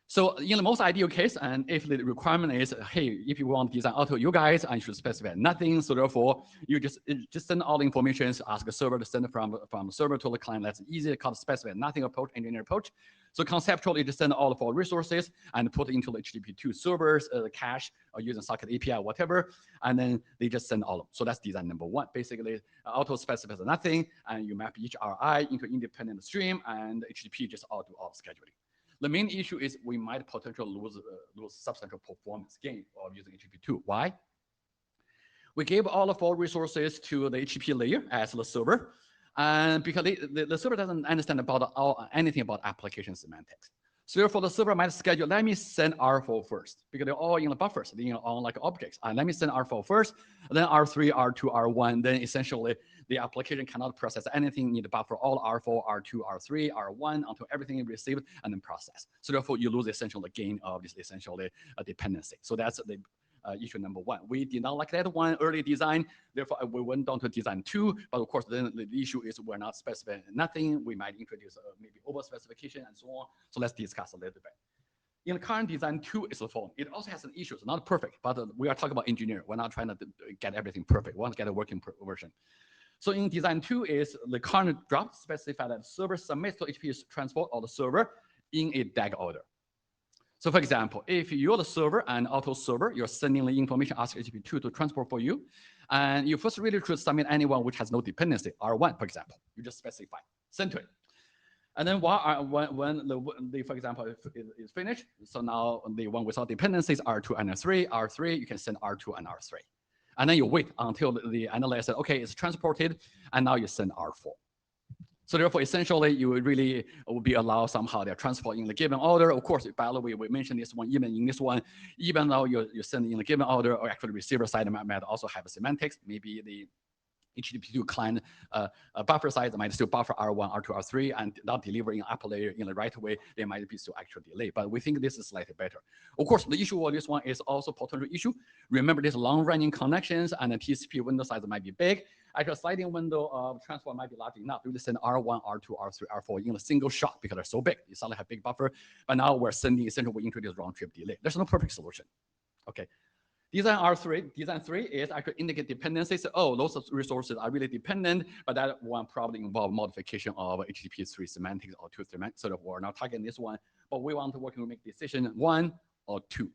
So in the most ideal case, and if the requirement is, hey, if you want to design Alto, you guys, and you should specify nothing. So therefore, you just send all the information, ask the server to send it from the server to the client. That's easy, called specify nothing approach, engineer approach. So conceptually, just send all of our resources and put it into the HTTP2 servers, cache, or using socket API, whatever, and then they just send all of them. So that's design number 1. Basically, Alto specifies nothing, and you map each RI into independent stream, and HTTP just all do all the scheduling. The main issue is we might potentially lose substantial performance gain of using HTTP2. Why? We gave all of our resources to the HTTP layer as the server, and because the server doesn't understand about anything about application semantics. So therefore, the server might schedule, let me send R4 first, because they're all in the buffers, they're all like objects. And let me send R4 first, then R3, R2, R1, then essentially the application cannot process anything, need to buffer all R4, R2, R3, R1 until everything is received and then processed. So therefore, you lose essentially the gain of this essentially dependency. So that's the issue number 1. We did not like that one early design, therefore we went down to design 2, but of course then the issue is we're not specifying nothing. We might introduce maybe over specification and so on. So let's discuss a little bit. In the current design 2 is the following. It also has some issues, not perfect, but we are talking about engineering. We're not trying to get everything perfect. We want to get a working version. So in design 2 is the current draft specify that server submits to HTTP transport or the server in a DAG order. So for example, if you're the server and Alto server, you're sending the information, ask HTTP2 to transport for you, and you first really should submit anyone which has no dependency, R1, for example. You just specify, send to it. And then when the for example, is finished, so now the one without dependencies, R2 and R3, you can send R2 and R3. And then you wait until the analyzer said, okay, it's transported, and now you send R4. So therefore, essentially, you would really will be allowed somehow their transport in the given order. Of course, by the way, we mentioned this one, even in this one, even though you're sending in the given order, or actually receiver side might also have a semantics. Maybe the HTTP2 client buffer size might still buffer R1, R2, R3, and not delivering upper layer in the right way. There might be still actual delay, but we think this is slightly better. Of course, the issue with this one is also potential issue. Remember, these long-running connections and the TCP window size might be big. Actually, a sliding window of transport might be large enough. We just send R1, R2, R3, R4 in a single shot because they're so big. You suddenly have big buffer, but now we're sending essentially we introduce round-trip delay. There's no perfect solution. Okay. Design 3 is actually indicate dependencies. Oh, those resources are really dependent, but that one probably involve modification of HTTP3 semantics or 2 semantics. So we're not targeting this one, but we want to work to make decision 1 or 2.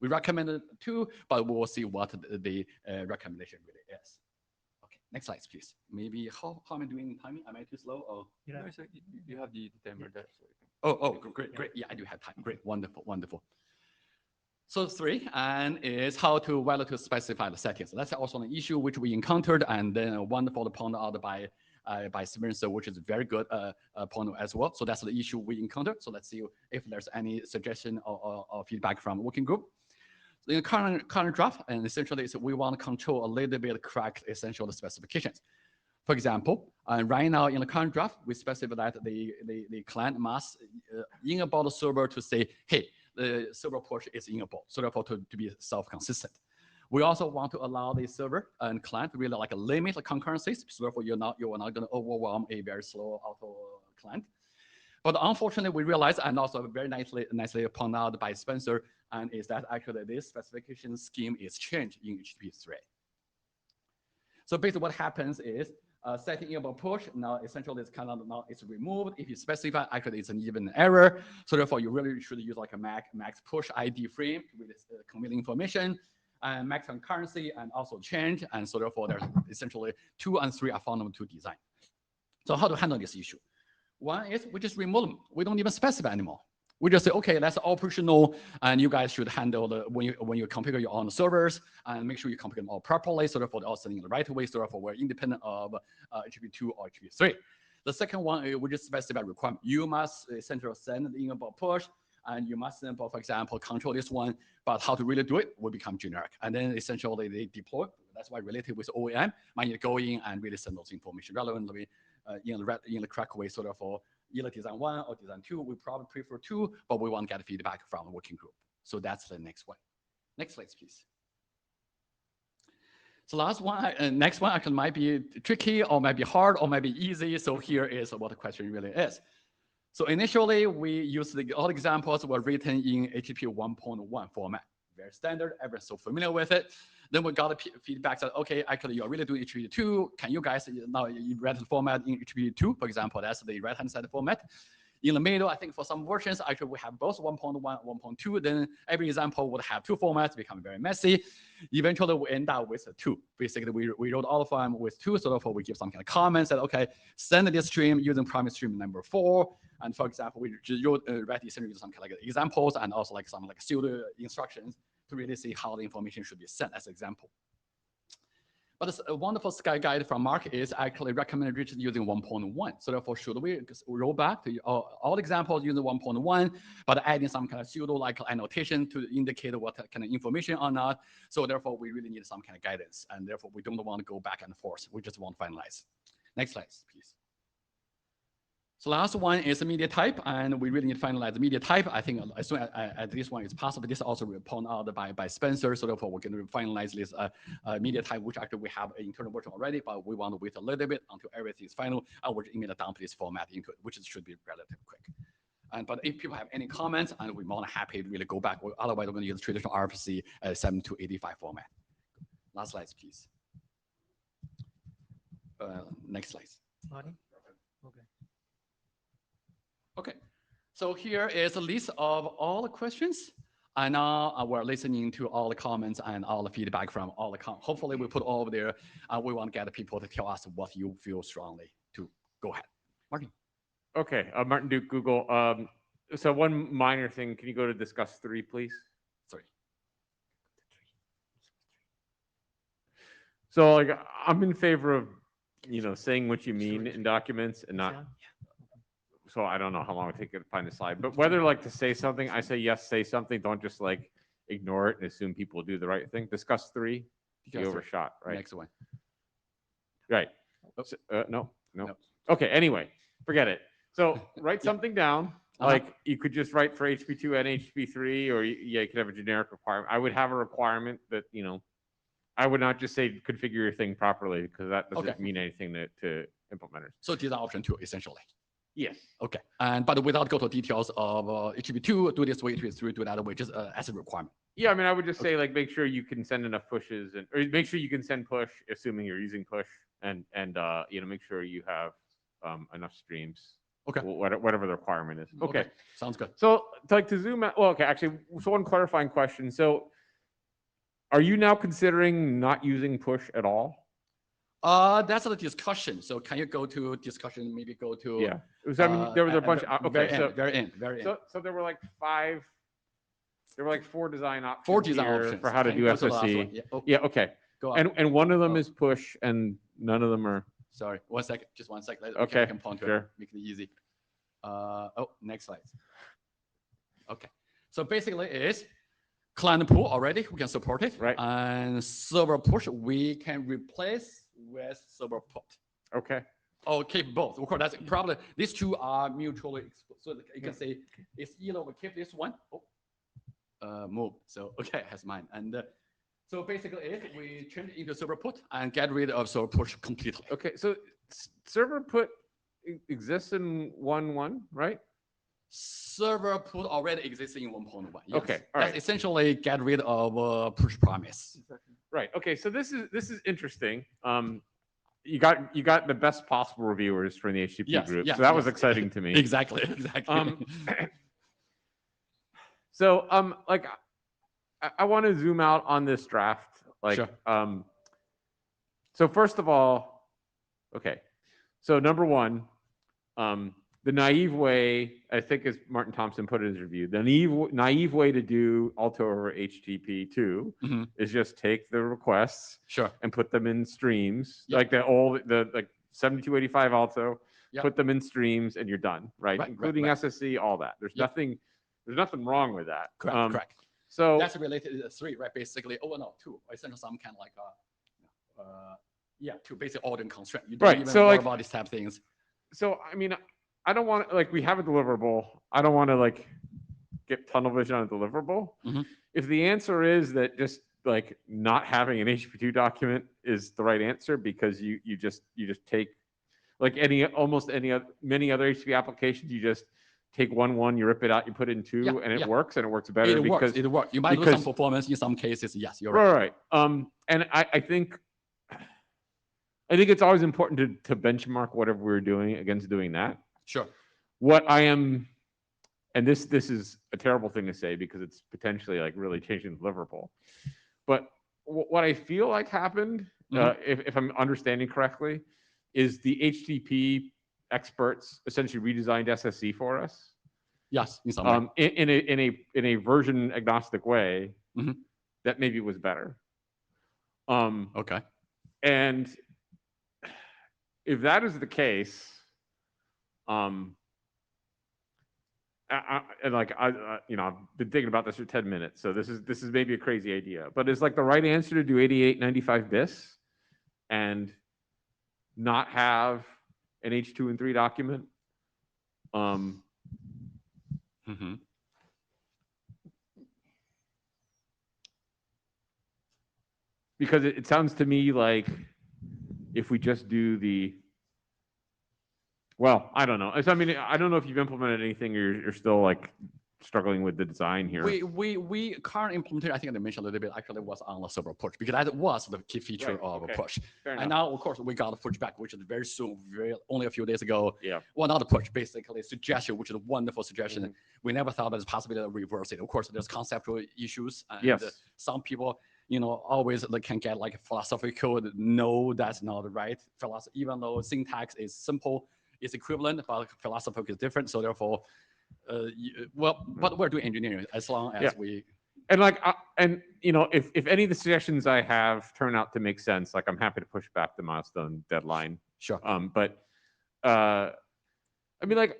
We recommended 2, but we will see what the recommendation really is. Okay, next slide, please. Maybe how am I doing in timing? Am I too slow? Or Yeah. No, so you have the timer there. So oh, great. Yeah, I do have time. Great, wonderful. So 3 and is how to whether to specify the settings. That's also an issue which we encountered, and then wonderful point out by Spencer, which is very good point as well. So that's the issue we encountered. So let's see if there's any suggestion or feedback from working group. So in the current draft, and essentially is we want to control a little bit correct essential specifications. For example, right now in the current draft, we specify that the client must enable the server to say, hey, the server push is enable, so therefore to be self-consistent. We also want to allow the server and client to really like a limit the concurrencies, so therefore you are not going to overwhelm a very slow Alto client. But unfortunately, we realized, and also very nicely pointed out by Spencer, and is that actually this specification scheme is changed in HTTP 3. So basically what happens is setting enable push, now essentially it's kind of now it's removed. If you specify, actually it's an even error. So therefore you really should use like a max push ID frame with convey information and max concurrency and also change. And so therefore there's essentially 2 and 3 are fundamental to design. So how to handle this issue? One is we just remove them. We don't even specify anymore. We just say, okay, that's operational, and you guys should handle the when you configure your own servers and make sure you configure them all properly, so therefore they're all sending the right way, so therefore we're independent of HTTP2 or HTTP3. The second one, we just specify requirement. You must essentially send the enable push and you must sample, for example, control this one, but how to really do it will become generic. And then essentially they deploy. That's why related with OEM, might need to go in and really send those information relevantly in the correct way. So therefore, either design 1 or design 2, we probably prefer 2, but we want to get feedback from the working group. So that's the next one. Next slide, please. So last one, next one actually might be tricky or might be hard or might be easy. So here is what the question really is. So initially we used all examples were written in HTTP 1.1 format, very standard, everyone's so familiar with it. Then we got a feedback that, okay, actually you're really doing HTTP 2. Can you guys now write the format in HTTP 2, for example, that's the right-hand side format. In the middle, I think for some versions, actually we have both 1.1 and 1.2. Then every example would have 2 formats, become very messy. Eventually, we end up with 2. Basically, we wrote all of them with 2. So therefore, we give some kind of comments that, okay, send this stream using primary stream number 4. And for example, we just write essentially some kind of like examples and also like some like pseudo instructions to really see how the information should be sent as an example. But a wonderful guide from Mark is actually recommended using 1.1. So therefore, should we roll back to all examples using 1.1, but adding some kind of pseudo like annotation to indicate what kind of information or not. So therefore, we really need some kind of guidance, and therefore we don't want to go back and forth. We just want to finalize. Next slide, please. So last one is media type, and we really need to finalize the media type. I think as soon as this one is possible, this is also pointed out by Spencer. So therefore, we're going to finalize this media type, which actually we have an internal version already, but we want to wait a little bit until everything is final, and we'll immediately dump this format into it, which should be relatively quick. But if people have any comments, and we're more than happy to really go back. Otherwise, we're going to use traditional RFC 7-85 format. Last slide, please. Next slide. Marty? Okay. Okay, so here is a list of all the questions. And now we're listening to all the comments and all the feedback from all the comments. Hopefully we put all over there. We want to get people to tell us what you feel strongly to. Go ahead, Martin. Okay, Martin Duke, Google. So one minor thing, can you go to discuss 3, please? Sorry. So like, I'm in favor of, saying what you mean in documents and not. So I don't know how long it take to find the slide, but whether like to say something, I say yes, say something. Don't just like ignore it and assume people do the right thing. Discuss 3. You overshot, right? Next one. Right. So, no. Okay. Anyway, forget it. So write something down. Like you could just write for HTTP2 and HTTP3, or you could have a generic requirement. I would have a requirement that I would not just say configure your thing properly, because that doesn't mean anything to implementers. So design option 2, essentially. Yes. Okay. But without go to details of HTTP2, do this way, HTTP3, do that way, just as a requirement. Yeah, I mean, I would just say like make sure you can send enough pushes, or make sure you can send push, assuming you're using push, and make sure you have enough streams. Okay. Whatever the requirement is. Okay. Sounds good. So to zoom out, well, okay, actually, so one clarifying question. So are you now considering not using push at all? That's the discussion. So can you go to discussion? Maybe go to there was a bunch. Very end. So there were like 5. There were like 4 design options. 4 design options for how to do SOC. Yeah. Okay. Go on. And one of them is push, and none of them are. Sorry. 1 second. Just 1 second. Okay. Sure. Make it easy. Next slide. Okay. So basically, it's client pull already. We can support it. Right. And server push we can replace with server put. Okay. Or keep both. Of course, that's probably these 2 are mutually exclusive. So you can say it's either we keep this one. Move. So okay, has mine. And so basically, we change it into server put and get rid of server push completely. Okay. So server put exists in 1.1, right? Server put already exists in 1.1. Yes. Okay. All right. That's essentially get rid of push promise. Right. Okay. So this is interesting. You got the best possible reviewers from the HTTP group. So that was exciting to me. Exactly. So like I want to zoom out on this draft. Like sure. So first of all, okay. So number 1, the naive way, I think, as Martin Thompson put in his review, the naive way to do Alto over HTTP2 is just take the requests and put them in streams, like the 7285 Alto, put them in streams, and you're done, right? Including SSC, all that. There's There's nothing wrong with that. Correct. Correct. So That's related to 3, right? Basically, no, 2. Essentially, some kind of like yeah, 2 basic ordering constraint. You don't even worry about these type of things. So I mean, I don't want to, like, we have a deliverable. I don't want to like get tunnel vision on a deliverable. If the answer is that just like not having an HTTP2 document is the right answer because you just take like many other HTTP applications, you just take one, you rip it out, you put it in 2, and it works, and it works better. It works. You might lose some performance in some cases. Yes, you're right. And I think it's always important to benchmark whatever we're doing against doing that. Sure. What I am, and this is a terrible thing to say because it's potentially like really changing the deliverable, but what I feel like happened, if I'm understanding correctly, is the HTTP experts essentially redesigned SSE for us. Yes, in some way. In a version agnostic way that maybe was better. Okay. And if that is the case, I've been thinking about this for 10 minutes, so this is maybe a crazy idea, but is like the right answer to do 8895 bis and not have an H2 and 3 document? Because it sounds to me like if we just do well, I don't know. I mean, I don't know if you've implemented anything or you're still like struggling with the design here. We current implementation, I think I mentioned a little bit, actually was on the server push because that was the key feature of a push. And now, of course, we got a pushback, which is very soon, only a few days ago. Yeah. Well, not a push, basically a suggestion, which is a wonderful suggestion. We never thought there's a possibility to reverse it. Of course, there's conceptual issues. And some people, always can get like philosophical. No, that's not right philosophy. Even though syntax is simple, it's equivalent, but philosophy is different. So therefore, but we're doing engineering as long as we. And like, if any of the suggestions I have turn out to make sense, like I'm happy to push back the milestone deadline. Sure. But I mean, like.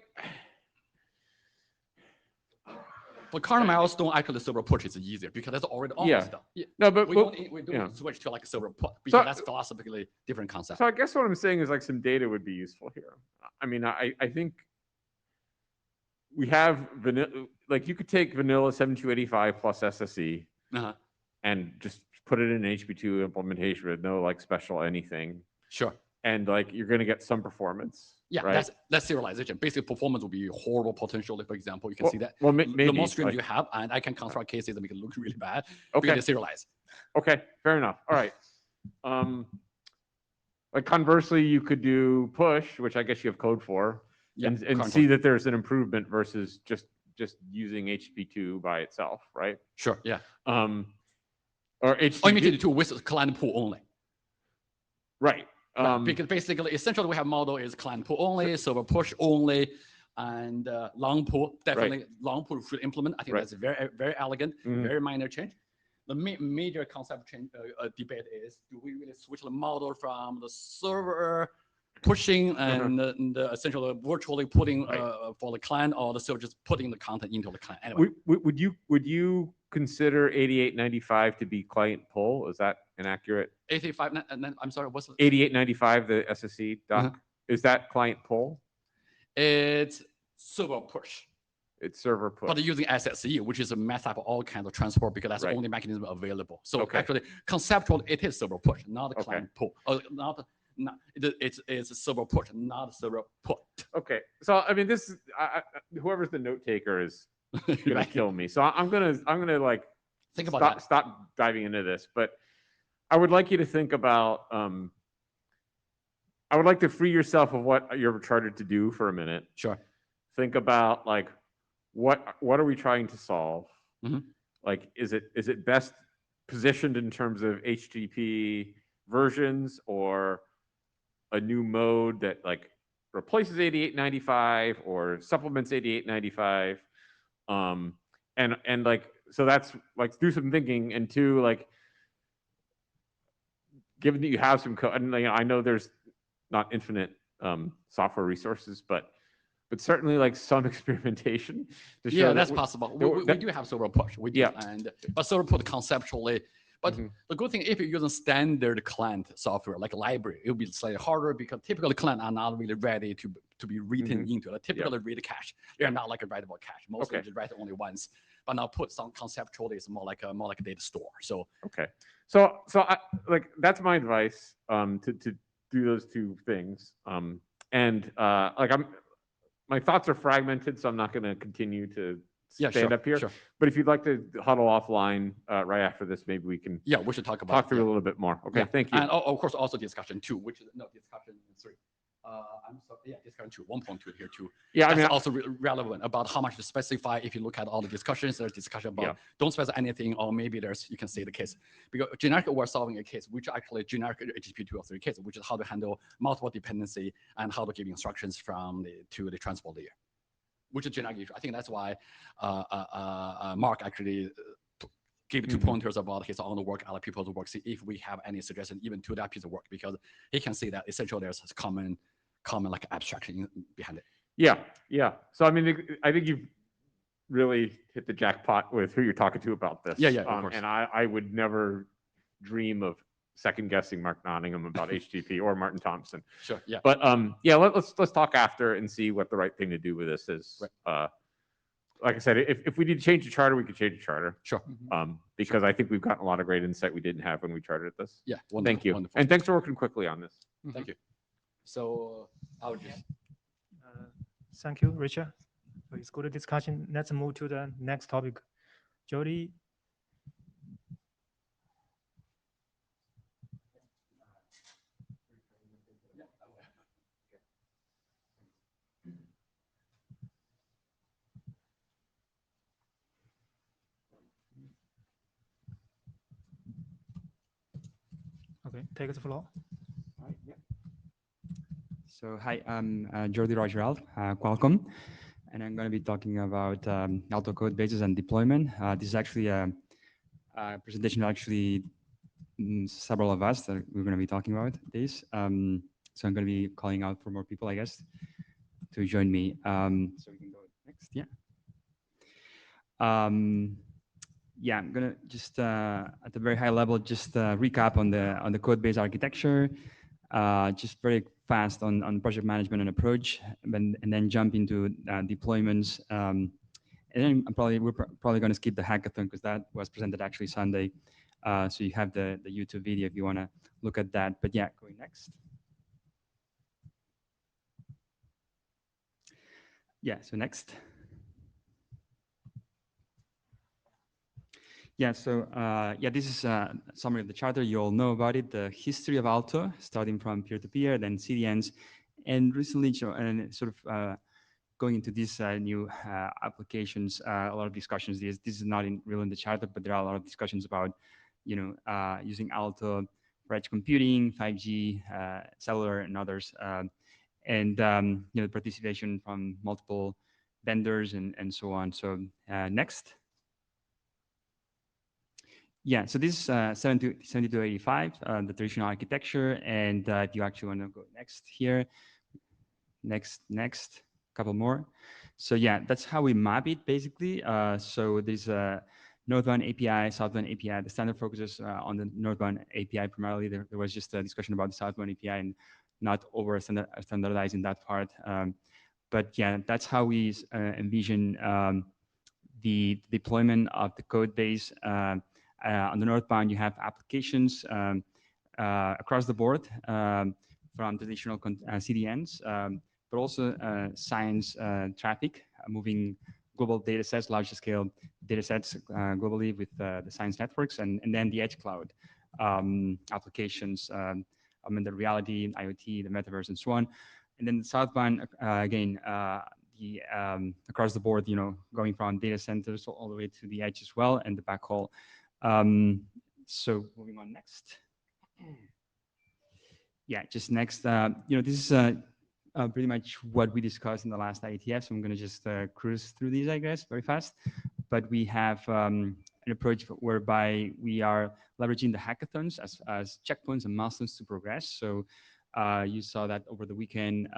For current milestone, actually the server push is easier because that's already almost done. No, but we don't switch to like a server push because that's philosophically different concept. So I guess what I'm saying is like some data would be useful here. I mean, I think we have vanilla, like you could take vanilla 7285 plus SSE and just put it in an HTTP2 implementation with no like special anything. Sure. And like you're going to get some performance. Yeah, right? that's serialization. Basic performance will be horrible potentially. For example, you can see that. Well, maybe, the more streams you have, and I can construct cases that make it look really bad. Okay. They serialize. Okay, fair enough. All right. Like conversely, you could do push, which I guess you have code for, and see that there's an improvement versus just using HTTP2 by itself, right? Sure. Yeah. Or HTTP. Oh, you mean to with client pool only. Right. Because basically, essentially, we have model is client pool only, server push only, and long pool. Definitely, long pool should implement. I think that's very, very elegant, very minor change. The major concept change debate is: do we really switch the model from the server pushing and essentially virtually putting for the client, or the server just putting the content into the client? Anyway. Would you consider 8895 to be client pull? Is that inaccurate? 85. I'm sorry. What's 8895? The SSE doc is that client pull? It's server push. It's server push. But using SSE, which is a method for all kinds of transport because that's the only mechanism available. So actually, conceptually, it is server push, not a client pull. It's a server push, not a server put. Okay. So I mean, this is whoever's the note taker is gonna kill me. So I'm gonna like think about that. Stop diving into this, but I would like you to think about. I would like to free yourself of what you're chartered to do for a minute. Sure. Think about like what are we trying to solve? Like, is it best positioned in terms of HTTP versions or a new mode that like replaces 8895 or supplements 8895? And like, so that's like, do some thinking. And two, like, given that you have some code, and I know there's not infinite software resources, but but certainly like some experimentation to show Yeah, that that's we- possible. that We do have server push. We do, Yeah. but server push conceptually. But Mhm. the good thing, if you're using standard client software like a library, it'll be slightly harder because typically clients are not really ready to be written into. Like typically read cache. They're not like a writable cache. Mostly Okay. just write only once. But now put some conceptually, it's more like a data store. So Okay. So I, like that's my advice to do those two things. And like my thoughts are fragmented, so I'm not going to continue to yeah, stand sure, up here. sure. But if you'd like to huddle offline right after this, maybe we can Yeah, we should talk about talk through yeah. a little bit more. Okay, Yeah. thank you. And of course, also discussion 2, which is no discussion 3. I'm sorry. Yeah, discussion 2, 1.2 here too. Yeah, I That's mean, also relevant about how much to specify. If you look at all the discussions, there's discussion about don't specify anything, or maybe you can say the case because generically we're solving a case which actually generic HTTP 2.3 case, which is how to handle multiple dependency and how to give instructions from to the transport layer, which is generic issue. I think that's why Mark actually gave 2 pointers about his own work, other people's work, see if we have any suggestion even to that piece of work, because he can see that essentially there's a common like abstraction behind it. Yeah. So I mean, I think you've really hit the jackpot with who you're talking to about this. Yeah, of course. And I would never dream of second guessing Mark Nottingham about HTTP or Martin Thompson. Sure. Yeah. But yeah, let's talk after and see what the right thing to do with this is. Right. Like I said, if we need to change the charter, we could change the charter. Sure. Because I think we've gotten a lot of great insight we didn't have when we charted this. Yeah. Thank you. Wonderful. And thanks for working quickly on this. Thank you. So I'll just. Thank you, Richard. It's good discussion. Let's move to the next topic. Jody. Okay, take the floor. So hi, I'm Jordi Rogerald, Qualcomm, and I'm going to be talking about Alto code bases and deployment. This is actually a presentation actually several of us that we're going to be talking about this. So I'm going to be calling out for more people, I guess, to join me. So we can go next, yeah. Yeah, I'm gonna just at the very high level, just recap on the code base architecture, just very fast on project management and approach, and then jump into deployments. And then we're probably going to skip the hackathon because that was presented actually Sunday. So you have the YouTube video if you want to look at that. But yeah, going next. Yeah, so next. Yeah, so yeah, this is a summary of the charter. You all know about it. The history of Alto, starting from peer-to-peer, then CDNs, and recently, and sort of going into these new applications. A lot of discussions. This is not really in the charter, but there are a lot of discussions about, using Alto for edge computing, 5G, cellular, and others, and participation from multiple vendors and so on. So next. Yeah, so this is 7285, the traditional architecture. And if you actually want to go next here, next, couple more. So yeah, that's how we map it basically. So there's a northbound API, southbound API. The standard focuses on the northbound API primarily. There was just a discussion about the southbound API and not over standardizing that part. But yeah, that's how we envision the deployment of the code base. On the northbound, you have applications across the board from traditional CDNs, but also science traffic, moving global data sets, large scale data sets globally with the science networks, and then the edge cloud applications, augmented reality, IoT, the metaverse, and so on. And then the southbound, again, the across the board, going from data centers all the way to the edge as well, and the backhaul. So moving on next. Yeah, just next. This is pretty much what we discussed in the last IETF. So I'm going to just cruise through these, I guess, very fast. But we have an approach whereby we are leveraging the hackathons as checkpoints and milestones to progress. So you saw that over the weekend,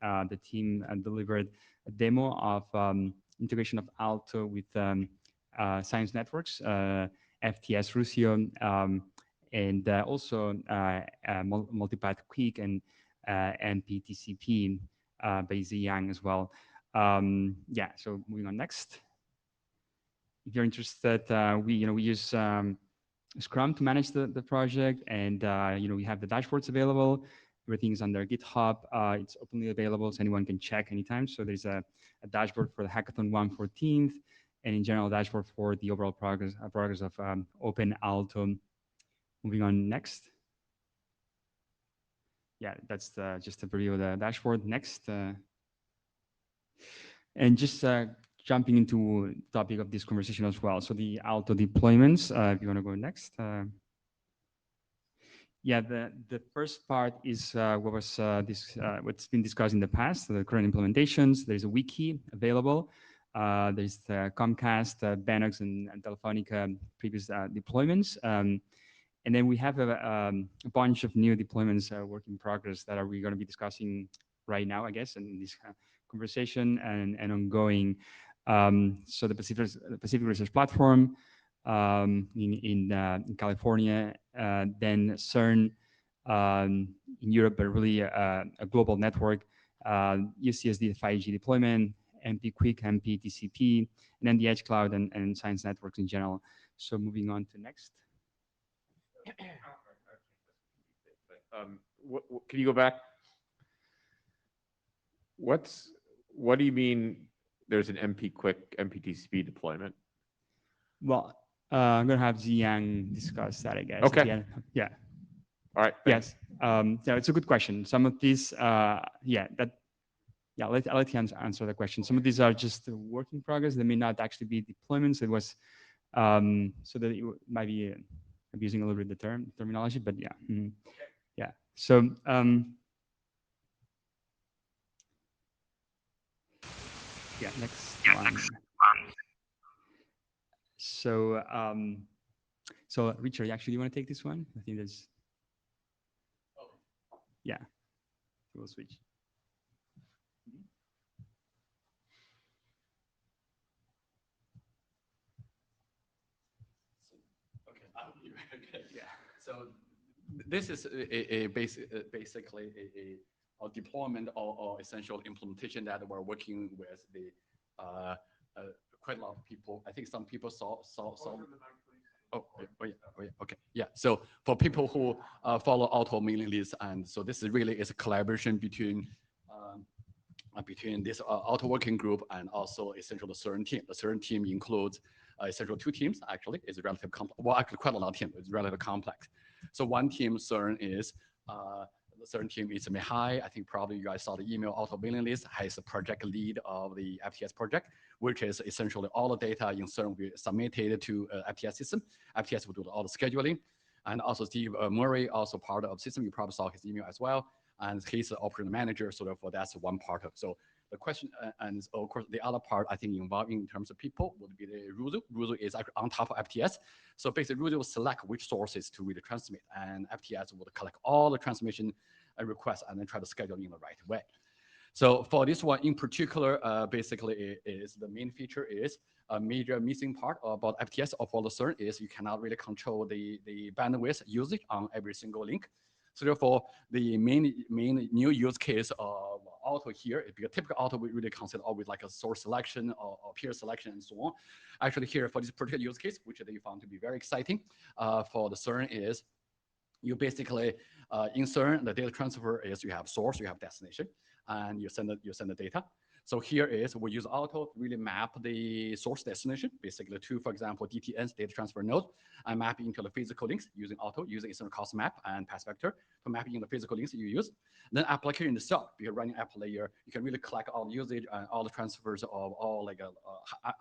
the team delivered a demo of integration of Alto with science networks, FTS Rusio, and also multipath quick and MPTCP by Ziyang as well. Yeah, so moving on next. If you're interested, we use Scrum to manage the project, and we have the dashboards available. Everything is under GitHub. It's openly available, so anyone can check anytime. So there's a dashboard for the Hackathon 114th, and in general, dashboard for the overall progress of Open Alto. Moving on next. Yeah, that's just a preview of the dashboard. Next. And just jumping into the topic of this conversation as well. So the Alto deployments, if you want to go next. Yeah, the first part is what's been discussed in the past, the current implementations. There's a wiki available. There's the Comcast, Banox, and Telefonica previous deployments. And then we have a bunch of new deployments work in progress that we're going to be discussing right now, I guess, in this conversation and ongoing. So the Pacific Research Platform in California, then CERN in Europe, but really a global network, UCSD 5G deployment, MP Quick, MP TCP, and then the Edge Cloud and science networks in general. So moving on to next. Can you go back? What do you mean there's an MP Quick, MPTCP deployment? Well, I'm going to have Ziyang discuss that, I guess. Okay. Yeah. All right. Yes. Yeah, it's a good question. Some of these, I'll let you answer the question. Some of these are just a work in progress. They may not actually be deployments. It was so that it might be abusing a little bit the terminology, but yeah. Okay. Yeah. So yeah, next one. So so Richard, actually, you want to take this one? I think there's yeah. We'll switch. Okay. Yeah. So this is basically a deployment or essential implementation that we're working with the quite a lot of people. I think some people saw. Oh, yeah, okay, yeah. So for people who follow Alto mailing list, and so this is really is a collaboration between this Alto working group and also essentially the CERN team. The CERN team includes essentially two teams. Actually, it's relatively complex. Well, actually, quite a lot of teams. It's relatively complex. So one team CERN is the CERN team is Mihai. I think probably you guys saw the email. Alto mailing list has a project lead of the FTS project, which is essentially all the data in CERN will be submitted to FTS system. FTS will do all the scheduling. And also Steve Murray, also part of the system. You probably saw his email as well. And he's the operating manager, so therefore that's one part of. So the question, and of course the other part I think involving in terms of people would be the Ruzu. Ruzu is actually on top of FTS. So basically Ruzu will select which sources to really transmit, and FTS would collect all the transmission requests and then try to schedule in the right way. So for this one in particular, basically is the main feature is a major missing part about FTS or for the CERN is you cannot really control the bandwidth usage on every single link. So therefore, the main new use case of Alto here, because typical Alto we really consider always like a source selection or peer selection and so on. Actually here for this particular use case, which they found to be very exciting for the CERN is you basically in CERN, the data transfer is you have source, you have destination, and you send the data. So here is we use Alto to really map the source destination, basically to, for example, DTN's data transfer node, and map into the physical links using Alto, using its cost map and path vector to map in the physical links you use. Then application itself, because running app layer, you can really collect all the usage and all the transfers of all like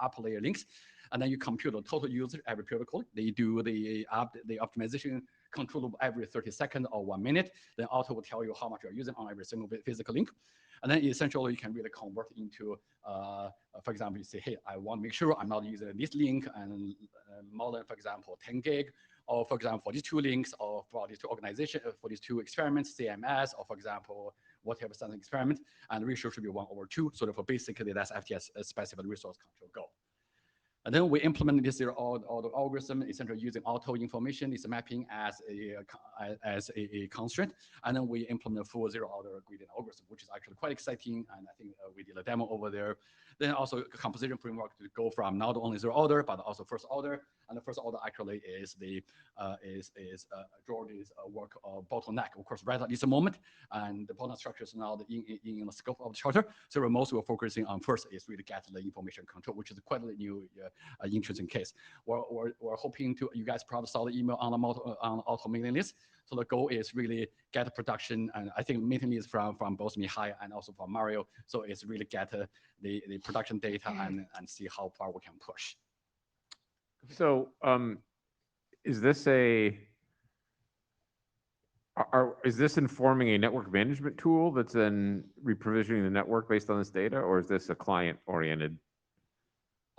app layer links, and then you compute the total usage every protocol. They do the optimization control every 30 seconds or 1 minute. Then Alto will tell you how much you're using on every single physical link. And then essentially you can really convert into, for example, you say, hey, I want to make sure I'm not using this link and more than, for example, 10 gig, or for example, for these two links, or for these two organizations, for these two experiments, CMS, or for example, whatever something experiment, and the ratio should be 1/2. So therefore, basically, that's FTS specified resource control goal. And then we implemented this order algorithm, essentially using auto information, is mapping as a constraint. And then we implement a full zero order gradient algorithm, which is actually quite exciting. And I think we did a demo over there. Then also a composition framework to go from not only zero order, but also first order. And the first order actually is the George's work of bottleneck, of course, right at this moment. And the bottleneck structure is now in the scope of the charter. So we're mostly focusing on first is really get the information control, which is quite a new interesting case. We're hoping to, you guys probably saw the email on the Alto mailing list. So the goal is really get the production, and I think mailing list from both Mihai and also from Mario. So it's really get the production data and see how far we can push. So is this is this informing a network management tool that's then reprovisioning the network based on this data, or is this a client-oriented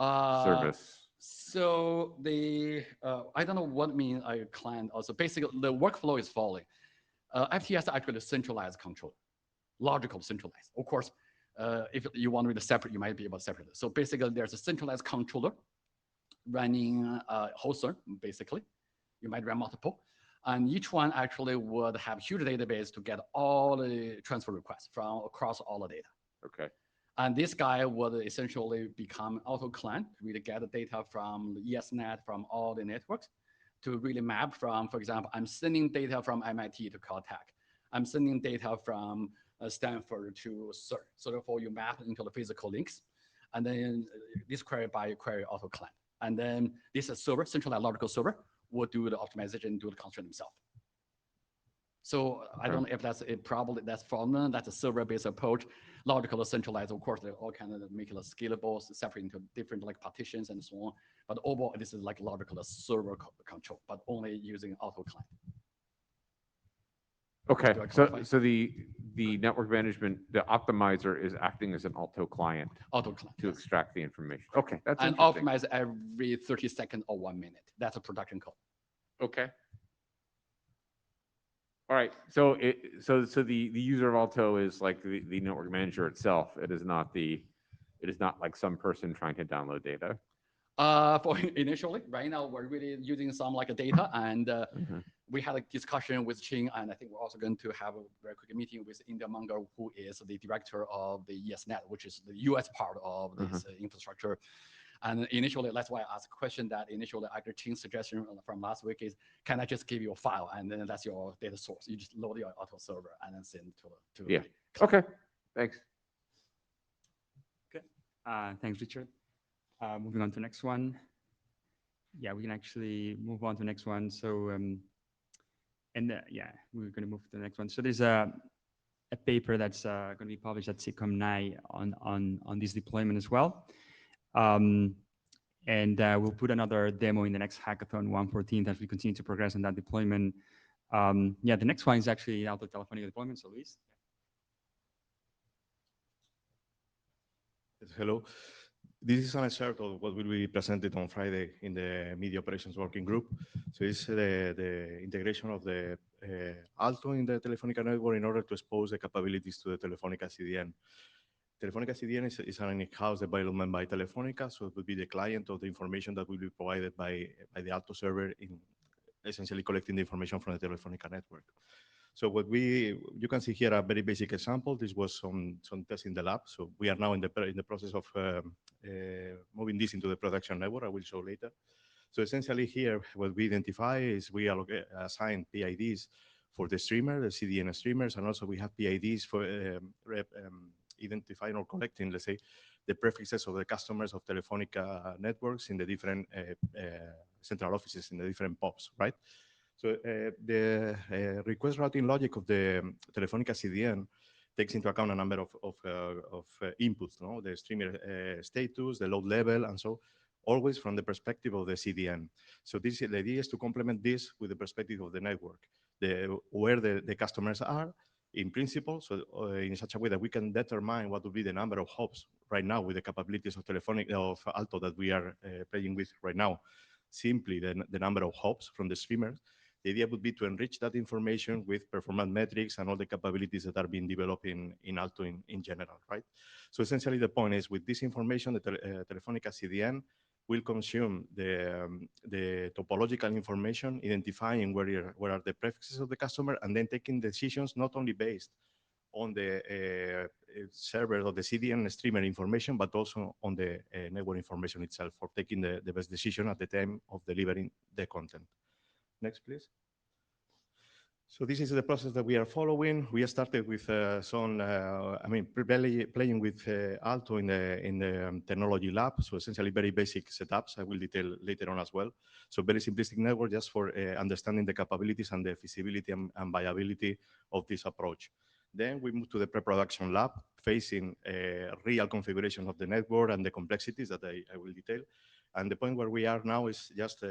service? So I don't know what means a client also. Basically, the workflow is following. FTS actually centralized control, logical centralized. Of course, if you want to read separate, you might be able to separate it. So basically, there's a centralized controller running a hoster, basically. You might run multiple. And each one actually would have huge database to get all the transfer requests from across all the data. Okay. And this guy would essentially become auto client, really get the data from the ESNet, from all the networks, to really map from, for example, I'm sending data from MIT to Caltech. I'm sending data from Stanford to CERN. So therefore, you map into the physical links, and then this query by query auto client. And then this server, centralized logical server, will do the optimization, do the constraint himself. So I don't know if that's probably that's from that's a server-based approach. Logical centralized, of course, they all kind of make it scalable, separate into different like partitions and so on. But overall, this is like logical server control, but only using auto client. Okay, so the network management, the optimizer is acting as an Alto client to extract the information. Okay, that's and interesting. optimize every 30 seconds or 1 minute. That's a production code. Okay. All right. So the user of Alto is like the network manager itself. It is not like some person trying to download data. For initially, right now we're really using some like data, and we had a discussion with Ching, and I think we're also going to have a very quick meeting with India Munger, who is the director of the ESNet, which is the US part of this infrastructure. And initially, that's why I asked a question that initially after Ching's suggestion from last week is, can I just give you a file and then that's your data source? You just load your Auto server and then send to Yeah. Okay. Thanks. Okay. Thanks, Richard. Moving on to the next one. Yeah, we can actually move on to the next one. So, yeah, we're going to move to the next one. So there's a paper that's going to be published at SIGCOMM on this deployment as well. And we'll put another demo in the next hackathon 114 as we continue to progress on that deployment. Yeah, the next one is actually Alto Telefonica deployment. So Luis. Yes, hello. This is an excerpt of what will be presented on Friday in the Media Operations Working Group. So it's the integration of the Alto in the Telefonica network in order to expose the capabilities to the Telefonica CDN. Telefonica CDN is an in-house development by Telefonica, so it would be the client of the information that will be provided by the Alto server in essentially collecting the information from the Telefonica network. So you can see here a very basic example. This was some tests in the lab. So we are now in the process of moving this into the production network. I will show later. So essentially here, what we identify is we assign PIDs for the streamer, the CDN streamers, and also we have PIDs for identifying or collecting, let's say, the prefixes of the customers of Telefonica networks in the different central offices, in the different POPs, right? So the request routing logic of the Telefonica CDN takes into account a number of inputs, no? The streamer status, the load level, and so always from the perspective of the CDN. So the idea is to complement this with the perspective of the network, where the customers are in principle, so in such a way that we can determine what would be the number of hops right now with the capabilities of Alto that we are playing with right now. Simply the number of hops from the streamers. The idea would be to enrich that information with performance metrics and all the capabilities that are being developed in Alto in general, right? So essentially the point is with this information, the Telefonica CDN will consume the topological information, identifying where are the preferences of the customer, and then taking decisions not only based on the server or the CDN streamer information, but also on the network information itself for taking the best decision at the time of delivering the content. Next, please. So this is the process that we are following. We started with playing with Alto in the technology lab. So essentially very basic setups. I will detail later on as well. So very simplistic network just for understanding the capabilities and the feasibility and viability of this approach. Then we moved to the pre-production lab, facing real configuration of the network and the complexities that I will detail. And the point where we are now is just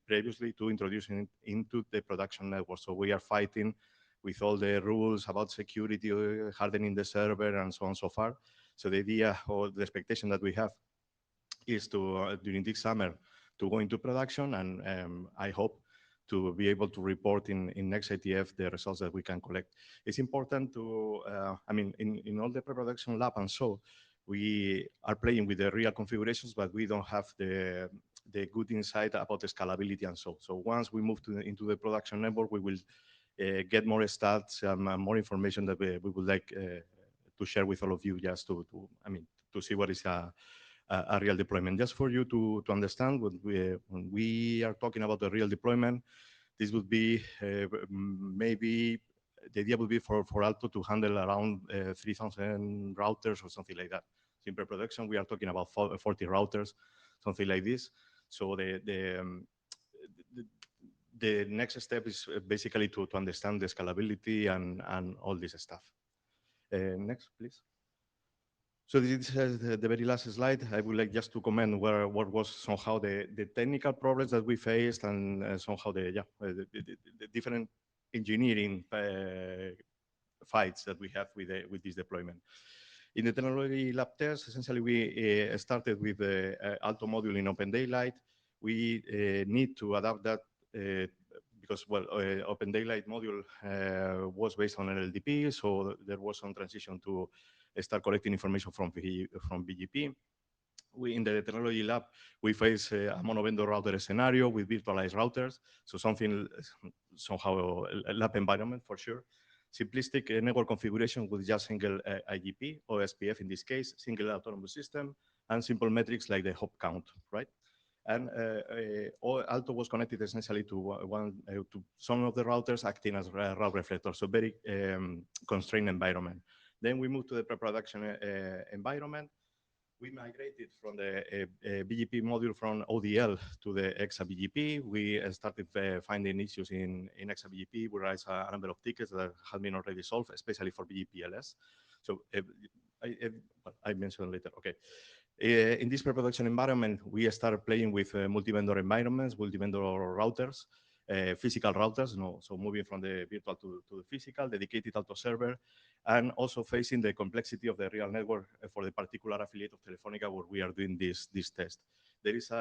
previously to introducing into the production network. So we are fighting with all the rules about security, hardening the server, and so on and so far. So the idea or the expectation that we have is to, during this summer, to go into production, and I hope to be able to report in next IETF the results that we can collect. It's important to, in all the pre-production lab and so, we are playing with the real configurations, but we don't have the good insight about the scalability and so. So once we move into the production network, we will get more stats and more information that we would like to share with all of you, just to see what is a real deployment. Just for you to understand, when we are talking about the real deployment, this would be maybe the idea would be for Alto to handle around 3,000 routers or something like that. So in pre-production, we are talking about 40 routers, something like this. So the next step is basically to understand the scalability and all this stuff. Next, please. So this is the very last slide. I would like just to comment what was somehow the technical problems that we faced, and somehow the different engineering fights that we have with this deployment. In the technology lab test, essentially we started with the Alto module in Open Daylight. We need to adapt that because, well, Open Daylight module was based on LLDP, so there was some transition to start collecting information from BGP. In the technology lab, we face a mono-vendor router scenario with virtualized routers, so somehow a lab environment for sure. Simplistic network configuration with just single IGP or SPF in this case, single autonomous system, and simple metrics like the hop count, right? And Alto was connected essentially to some of the routers acting as route reflectors, so very constrained environment. Then we moved to the pre-production environment. We migrated from the BGP module from ODL to the EXA-BGP. We started finding issues in EXA-BGP. We raised a number of tickets that have been already solved, especially for BGP-LS. So I mentioned later, okay. In this pre-production environment, we started playing with multi-vendor environments, multi-vendor routers, physical routers, so moving from the virtual to the physical, dedicated Alto server, and also facing the complexity of the real network for the particular affiliate of Telefonica where we are doing this test. This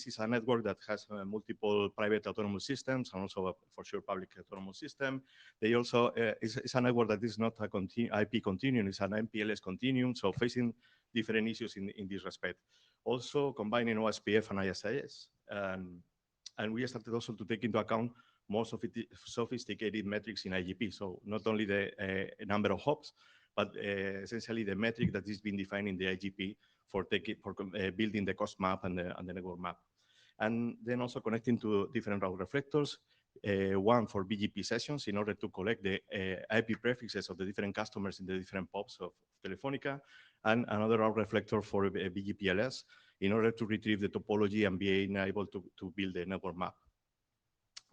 is a network that has multiple private autonomous systems and also for sure public autonomous system. They also, it's a network that is not a IP continuum, it's an MPLS continuum, so facing different issues in this respect. Also combining OSPF and ISIS. And we started also to take into account more sophisticated metrics in IGP. So not only the number of hops, but essentially the metric that is being defined in the IGP for building the cost map and the network map. And then also connecting to different route reflectors, one for BGP sessions in order to collect the IP prefixes of the different customers in the different POPs of Telefonica, and another route reflector for BGP-LS in order to retrieve the topology and being able to build the network map.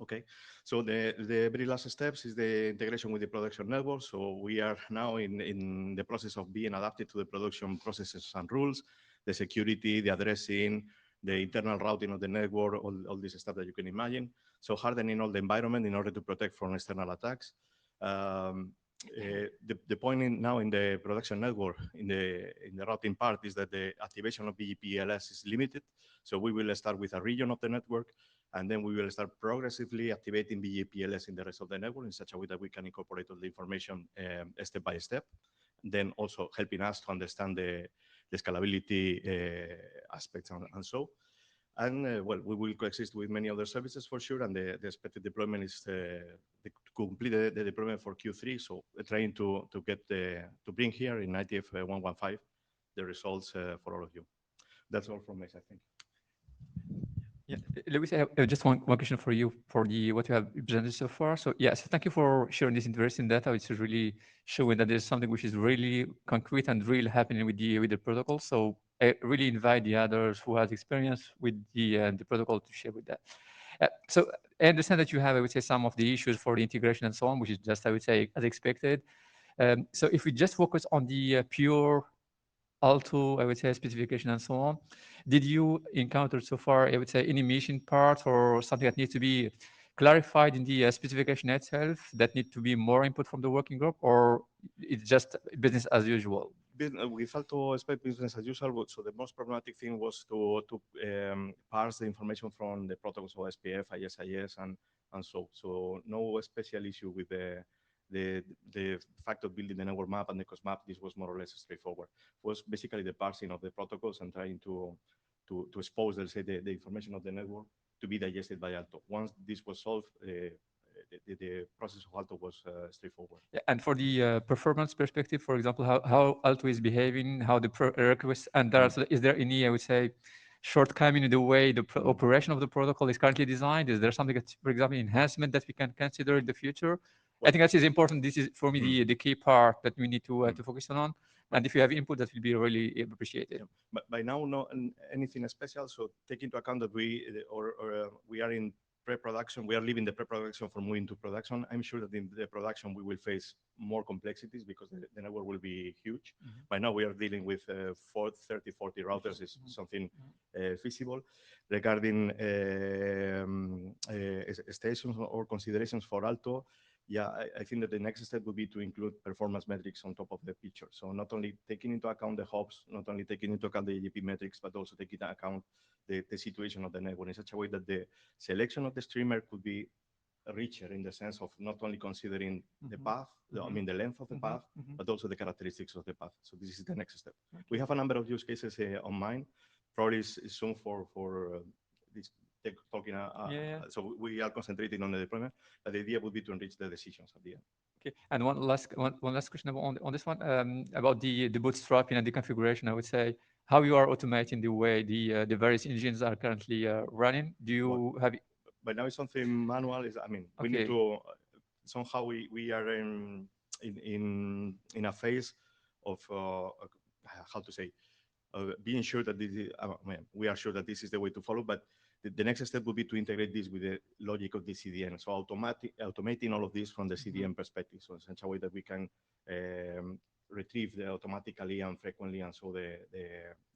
Okay, so the very last steps is the integration with the production network. So we are now in the process of being adapted to the production processes and rules, the security, the addressing, the internal routing of the network, all this stuff that you can imagine. So hardening all the environment in order to protect from external attacks. The point now in the production network, in the routing part, is that the activation of BGP-LS is limited. So we will start with a region of the network, and then we will start progressively activating BGPLS in the rest of the network in such a way that we can incorporate all the information step by step. Then also helping us to understand the scalability aspects and so. And well, we will coexist with many other services for sure. And the expected deployment is to complete the deployment for Q3. So trying to bring here in IETF114 the results for all of you. That's all from my side. Thank you. Yeah, Luis, I have just one question for you for what you have presented so far. So yes, thank you for sharing this interesting data. It's really showing that there's something which is really concrete and really happening with the protocol. So I really invite the others who have experience with the protocol to share with that. So I understand that you have, I would say, some of the issues for the integration and so on, which is just, I would say, as expected. So if we just focus on the pure Alto, I would say, specification and so on. Did you encounter so far, I would say, any mission parts or something that needs to be clarified in the specification itself that need to be more input from the working group, or it's just business as usual? With Alto expect business as usual. So the most problematic thing was to parse the information from the protocols of SPF, ISIS, and so. So no special issue with the fact of building the network map and the cost map. This was more or less straightforward. It was basically the parsing of the protocols and trying to expose, let's say, the information of the network to be digested by Alto. Once this was solved, the process of Alto was straightforward. Yeah, and for the performance perspective, for example, how Alto is behaving, how the requests, and is there any, I would say, shortcoming in the way the operation of the protocol is currently designed? Is there something that, for example, enhancement that we can consider in the future? I think that is important. This is for me the key part that we need to focus on. And if you have input, that will be really appreciated. But by now, not anything special. So take into account that we are in pre-production. We are leaving the pre-production for moving to production. I'm sure that in the production we will face more complexities because the network will be huge. By now we are dealing with 30, 40 routers. Is something feasible. Regarding stations or considerations for Alto, yeah, I think that the next step would be to include performance metrics on top of the picture. So not only taking into account the hubs, not only taking into account the AGP metrics, but also taking into account the situation of the network in such a way that the selection of the streamer could be richer in the sense of not only considering the path, I mean the length of the path, but also the characteristics of the path. So this is the next step. Okay. We have a number of use cases on mind. Probably is soon for this talking. So we are concentrating on the deployment, but the idea would be to enrich the decisions at the end. Okay, and one last question on this one about the bootstrapping and the configuration. I would say how you are automating the way the various engines are currently running. Do you have? But now it's something manual. I mean, we need to somehow we are in a phase of how to say being sure that this is. We are sure that this is the way to follow, but the next step would be to integrate this with the logic of the CDN. So automating all of this from the CDN perspective. So in such a way that we can retrieve automatically and frequently and so the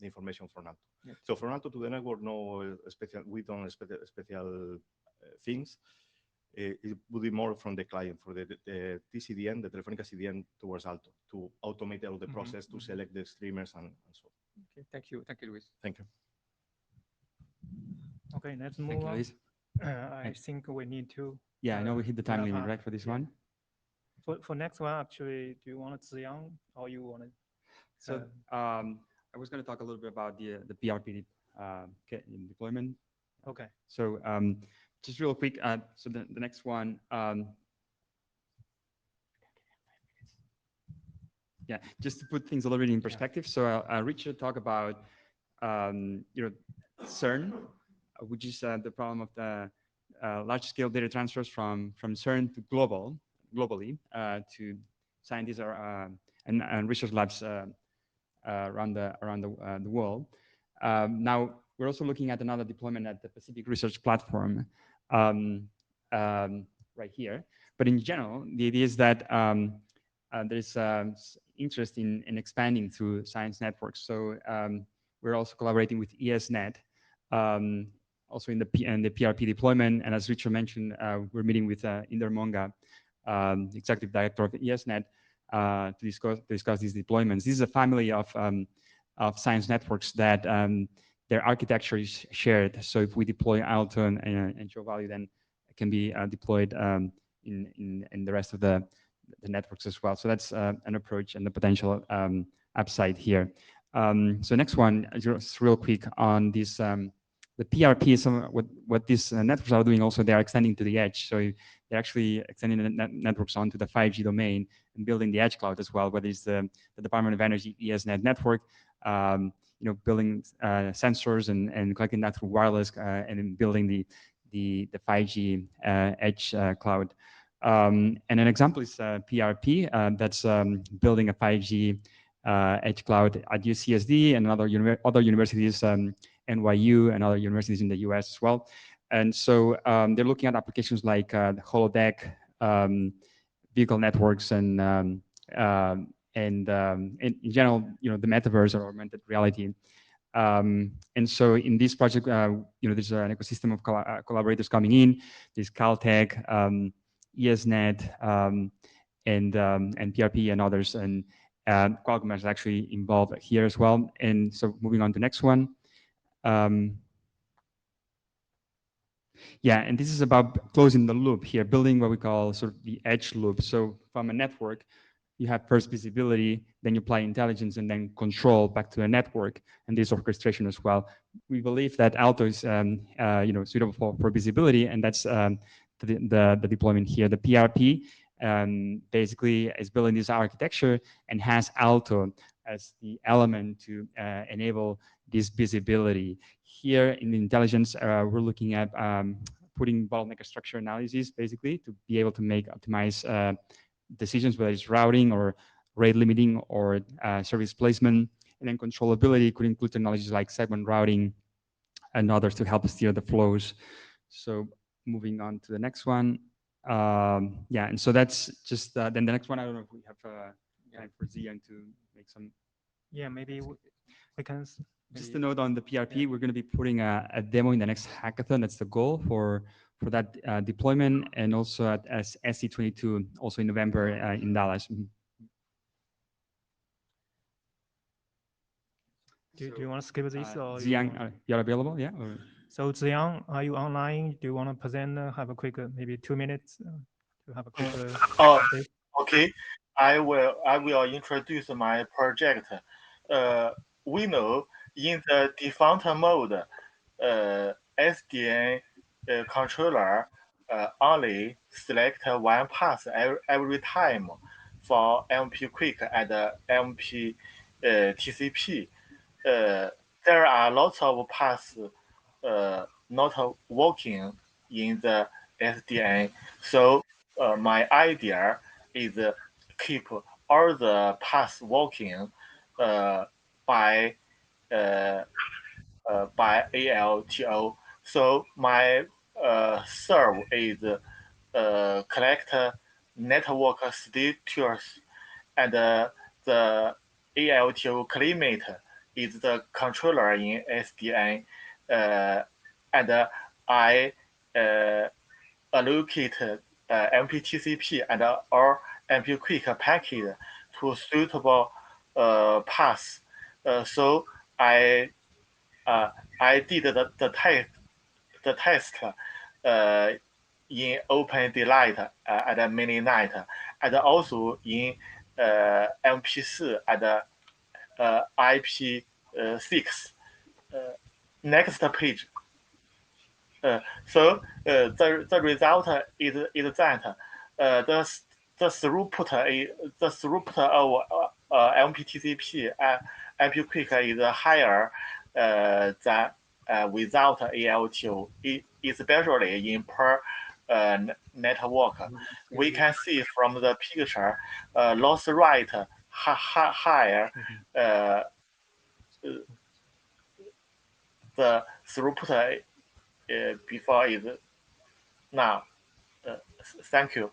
information from Alto. Yeah. So from Alto to the network, no special, we don't expect special things. It would be more from the client for the TCDN, the Telefonica CDN towards Alto to automate all the process to select the streamers and so. Okay, thank you, Luis. Thank you. Okay, let's move on. I think we need to. Yeah, I know we hit the time limit, right, for this one. For next one, actually, do you want to Ziyang or you want to? So I was going to talk a little bit about the PRP deployment. Okay. So just real quick. So the next one. Yeah, just to put things a little bit in perspective. So Richard talked about CERN, which is the problem of the large-scale data transfers from CERN to globally to scientists and research labs around the world. Now we're also looking at another deployment at the Pacific Research Platform right here. But in general, the idea is that there's interest in expanding through science networks. So we're also collaborating with ESNet, also in the PRP deployment. And as Richard mentioned, we're meeting with Inder Monga, executive director of ESNet, to discuss these deployments. This is a family of science networks that their architecture is shared. So if we deploy Alto and show value, then it can be deployed in the rest of the networks as well. So that's an approach and the potential upside here. So next one, just real quick on this, the PRP, what these networks are doing also, they are extending to the edge. So they're actually extending the networks onto the 5G domain and building the edge cloud as well, whether it's the Department of Energy ESNet network, building sensors and collecting that through wireless and then building the 5G edge cloud. And an example is PRP that's building a 5G edge cloud at UCSD and other universities, NYU and other universities in the US as well. And so they're looking at applications like the holodeck, vehicle networks, and in general, the metaverse or augmented reality. And so in this project, there's an ecosystem of collaborators coming in. There's Caltech, ESNet, and PRP and others, and Qualcomm is actually involved here as well. And so moving on to the next one. Yeah, and this is about closing the loop here, building what we call sort of the edge loop. So from a network, you have first visibility, then you apply intelligence, and then control back to a network, and this orchestration as well. We believe that Alto is suitable for visibility, and that's the deployment here. The PRP basically is building this architecture and has Alto as the element to enable this visibility. Here in the intelligence, we're looking at putting bottleneck structure analysis basically to be able to optimize decisions, whether it's routing or rate limiting or service placement. And then controllability could include technologies like segment routing and others to help steer the flows. So moving on to the next one. Yeah, and so that's just, then the next one, I don't know if we have time for Ziang to make some. Yeah, maybe we can. Just a note on the PRP, we're going to be putting a demo in the next hackathon. That's the goal for that deployment, and also at SC22, also in November in Dallas. Do you want to skip this? Or Ziang, you're available, yeah? Or? So Ziang, are you online? Do you want to present, have a quick, maybe 2 minutes to have a quick update? Okay. I will introduce my project. We know in the default mode, SDN controller only select one path every time for MP Quick and MP TCP. There are lots of paths not working in the SDN. So my idea is keep all the paths working by ALTO. So my serve is collect network status, and the ALTO climate is the controller in SDN, and I allocate MPTCP and or MP Quick packet to suitable paths. So I did the test in Open Daylight at Mininet, and also in MP4 and IP6. Next page. So the result is that the throughput of MPTCP MP Quick is higher than without ALTO, especially in per network. We can see from the picture loss rate higher. The throughput before is now. Thank you.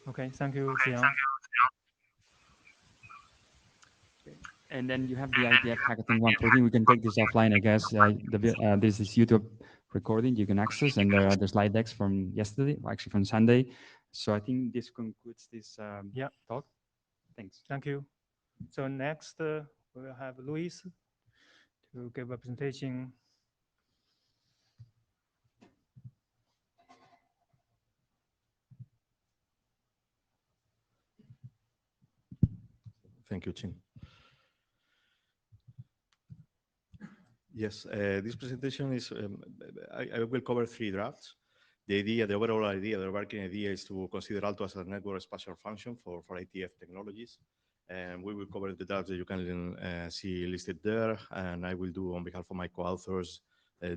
Okay, thank you, Ziang. And then you have the IETF hackathon 114. We can take this offline, I guess. There's this YouTube recording you can access, and there are the slide decks from yesterday, actually from Sunday. So I think this concludes this talk. Thanks. Thank you. So next, we will have Luis to give a presentation. Thank you, Chin. Yes, this presentation is, I will cover 3 drafts. The overall idea, the working idea is to consider Alto as a network spatial function for IETF technologies. And we will cover the drafts that you can see listed there. And I will do on behalf of my co-authors,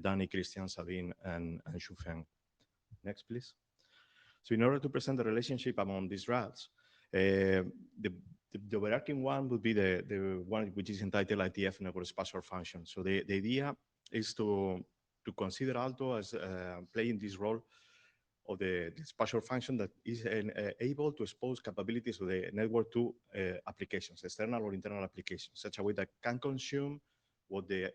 Danny, Christian, Sabine, and Shufeng. Next, please. So in order to present the relationship among these drafts, the overarching one would be the one which is entitled IETF network spatial function. So the idea is to consider Alto as playing this role of the spatial function that is able to expose capabilities of the network to applications, external or internal applications, such a way that can consume what the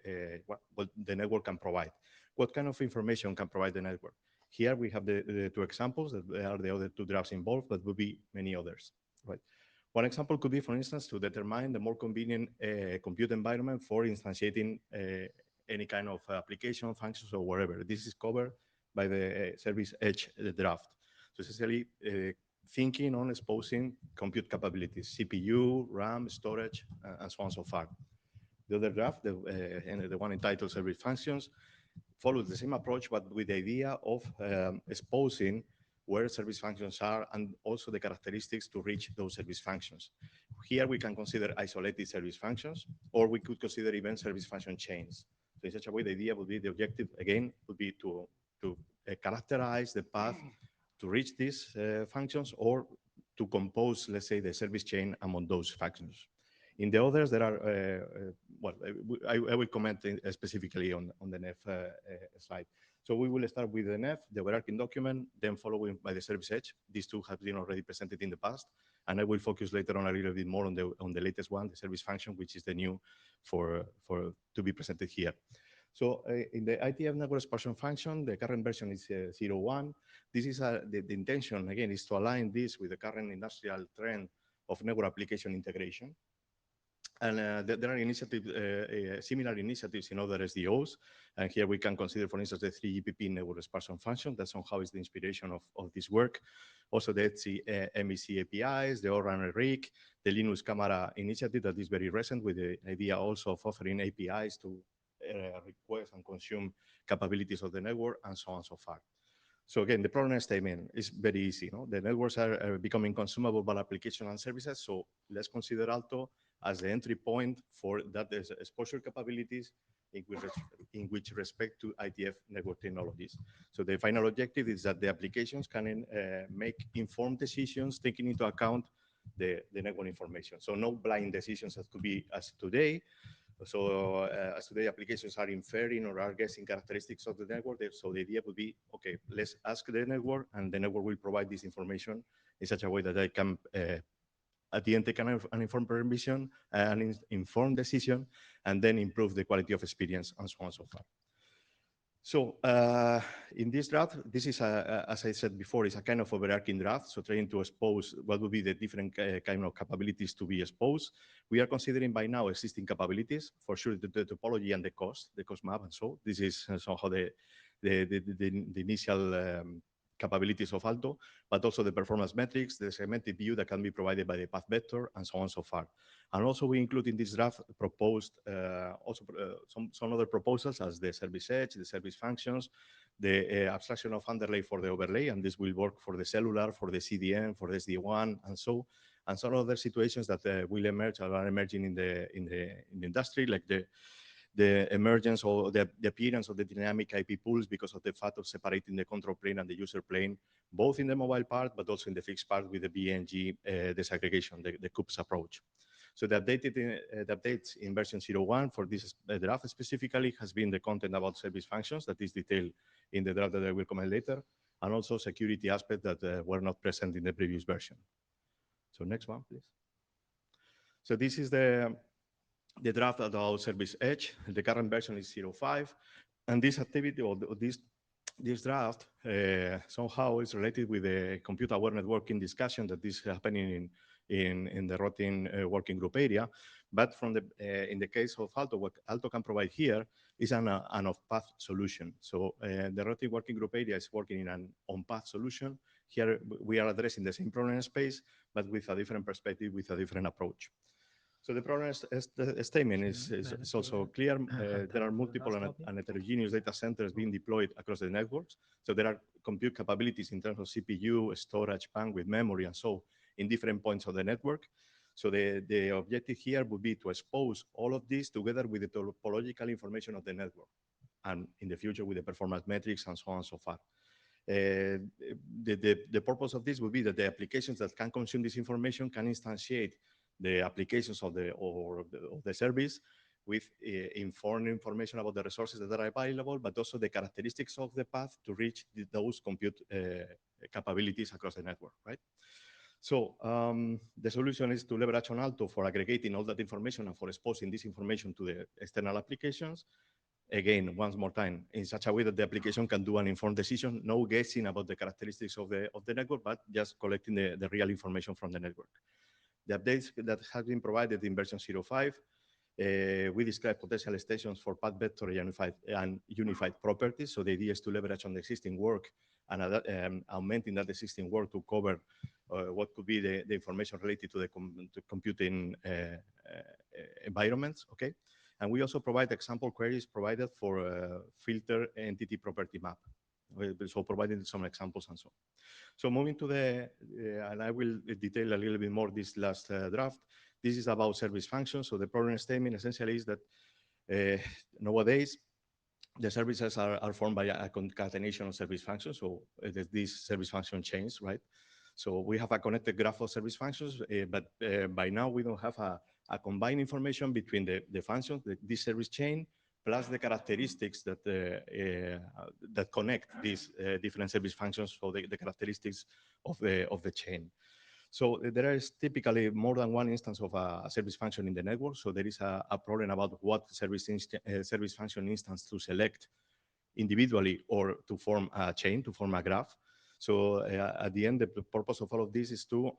network can provide. What kind of information can provide the network? Here we have the 2 examples that are the other 2 drafts involved, but will be many others, right? One example could be, for instance, to determine the more convenient compute environment for instantiating any kind of application, functions, or whatever. This is covered by the service edge draft. So essentially, thinking on exposing compute capabilities, CPU, RAM, storage, and so on and so forth. The other draft, the one entitled service functions, follows the same approach, but with the idea of exposing where service functions are and also the characteristics to reach those service functions. Here we can consider isolated service functions, or we could consider even service function chains. So in such a way, the idea would be, the objective again would be to characterize the path to reach these functions, or to compose, let's say, the service chain among those functions. In the others, there are, well, I will comment specifically on the NEF slide. So we will start with the NEF, the overarching document, then following by the service edge. These 2 have been already presented in the past, and I will focus later on a little bit more on the latest one, the service function, which is the new to be presented here. So in the IETF network spatial function, the current version is 0.1. This is the intention, again, is to align this with the current industrial trend of network application integration. And there are similar initiatives in other SDOs. And here we can consider, for instance, the 3GPP network spatial function. That somehow is the inspiration of this work. Also the ETSI MEC APIs, the ORAN RIC, the Linux Camera initiative that is very recent, with the idea also of offering APIs to request and consume capabilities of the network, and so on and so forth. So again, the problem statement is very easy. No? The networks are becoming consumable by applications and services. So let's consider Alto as the entry point for that exposure capabilities in which respect to IETF network technologies. So the final objective is that the applications can make informed decisions taking into account the network information. So no blind decisions as to be as today. So as today, applications are inferring or are guessing characteristics of the network. So the idea would be, okay, let's ask the network, and the network will provide this information in such a way that I can, at the end, take an informed permission, an informed decision, and then improve the quality of experience, and so on and so forth. So in this draft, this is, as I said before, is a kind of overarching draft. So trying to expose what would be the different kind of capabilities to be exposed. We are considering by now existing capabilities, for sure, the topology and the cost map. And so this is somehow the initial capabilities of Alto, but also the performance metrics, the segmented view that can be provided by the path vector, and so on and so forth. And also we include in this draft proposed some other proposals as the service edge, the service functions, the abstraction of underlay for the overlay, and this will work for the cellular, for the CDN, for the SD1, and some other situations that will emerge or are emerging in the industry, like the emergence or the appearance of the dynamic IP pools because of the fact of separating the control plane and the user plane, both in the mobile part, but also in the fixed part with the BNG disaggregation, the CUPS approach. So the updates in version 0.1 for this draft specifically has been the content about service functions that is detailed in the draft that I will comment later, and also security aspects that were not present in the previous version. So next one, please. So this is the draft about service edge. The current version is 0.5, and this activity or this draft somehow is related with the compute-aware networking discussion that is happening in the routing working group area. But in the case of Alto, what Alto can provide here is an off-path solution. So the routing working group area is working in an on-path solution. Here we are addressing the same problem space, but with a different perspective, with a different approach. So the problem statement is also clear. There are multiple and heterogeneous data centers being deployed across the networks. So there are compute capabilities in terms of CPU, storage, bandwidth, memory, and so in different points of the network. So the objective here would be to expose all of this together with the topological information of the network, and in the future with the performance metrics and so on and so forth. The purpose of this would be that the applications that can consume this information can instantiate the applications of the service with informed information about the resources that are available, but also the characteristics of the path to reach those compute capabilities across the network, right? So the solution is to leverage on Alto for aggregating all that information and for exposing this information to the external applications. Again, once more time, in such a way that the application can do an informed decision, no guessing about the characteristics of the network, but just collecting the real information from the network. The updates that have been provided in version 0.5, we describe potential extensions for path vector and unified properties. So the idea is to leverage on the existing work and augmenting that existing work to cover what could be the information related to the computing environments, okay? And we also provide example queries provided for filter entity property map. So providing some examples and so on. So moving to and I will detail a little bit more this last draft. This is about service functions. So the problem statement essentially is that nowadays, the services are formed by a concatenation of service functions. So these service function chains, right? So we have a connected graph of service functions, but by now we don't have a combined information between the functions, this service chain, plus the characteristics that connect these different service functions, so the characteristics of the chain. So there is typically more than one instance of a service function in the network. So there is a problem about what service function instance to select individually or to form a chain, to form a graph. So at the end, the purpose of all of this is to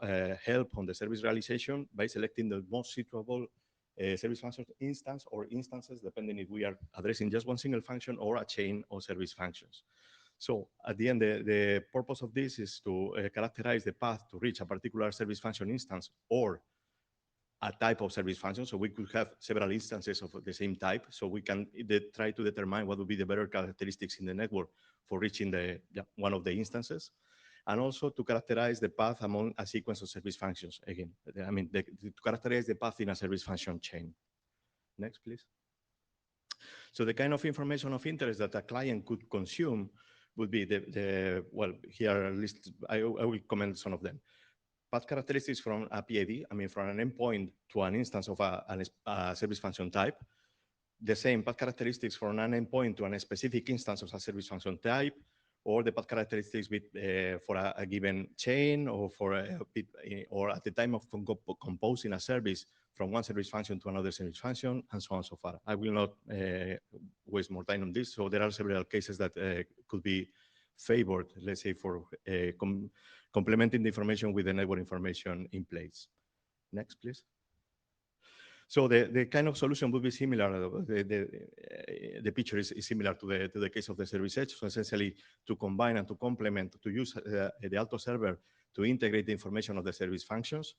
help on the service realization by selecting the most suitable service function instance or instances, depending if we are addressing just one single function or a chain of service functions. So at the end, the purpose of this is to characterize the path to reach a particular service function instance or a type of service function. So we could have several instances of the same type. So we can try to determine what would be the better characteristics in the network for reaching one of the instances. And also to characterize the path among a sequence of service functions. Again, I mean, to characterize the path in a service function chain. Next, please. So the kind of information of interest that a client could consume would be well, here list, I will comment some of them. Path characteristics from a PID, I mean, from an endpoint to an instance of a service function type. The same path characteristics from an endpoint to a specific instance of a service function type, or the path characteristics for a given chain, or or at the time of composing a service from one service function to another service function, and so on and so forth. I will not waste more time on this. So there are several cases that could be favored, let's say, for complementing the information with the network information in place. Next, please. So the kind of solution would be similar. The picture is similar to the case of the service edge. So essentially, to combine and to complement, to use the Alto server to integrate the information of the service functions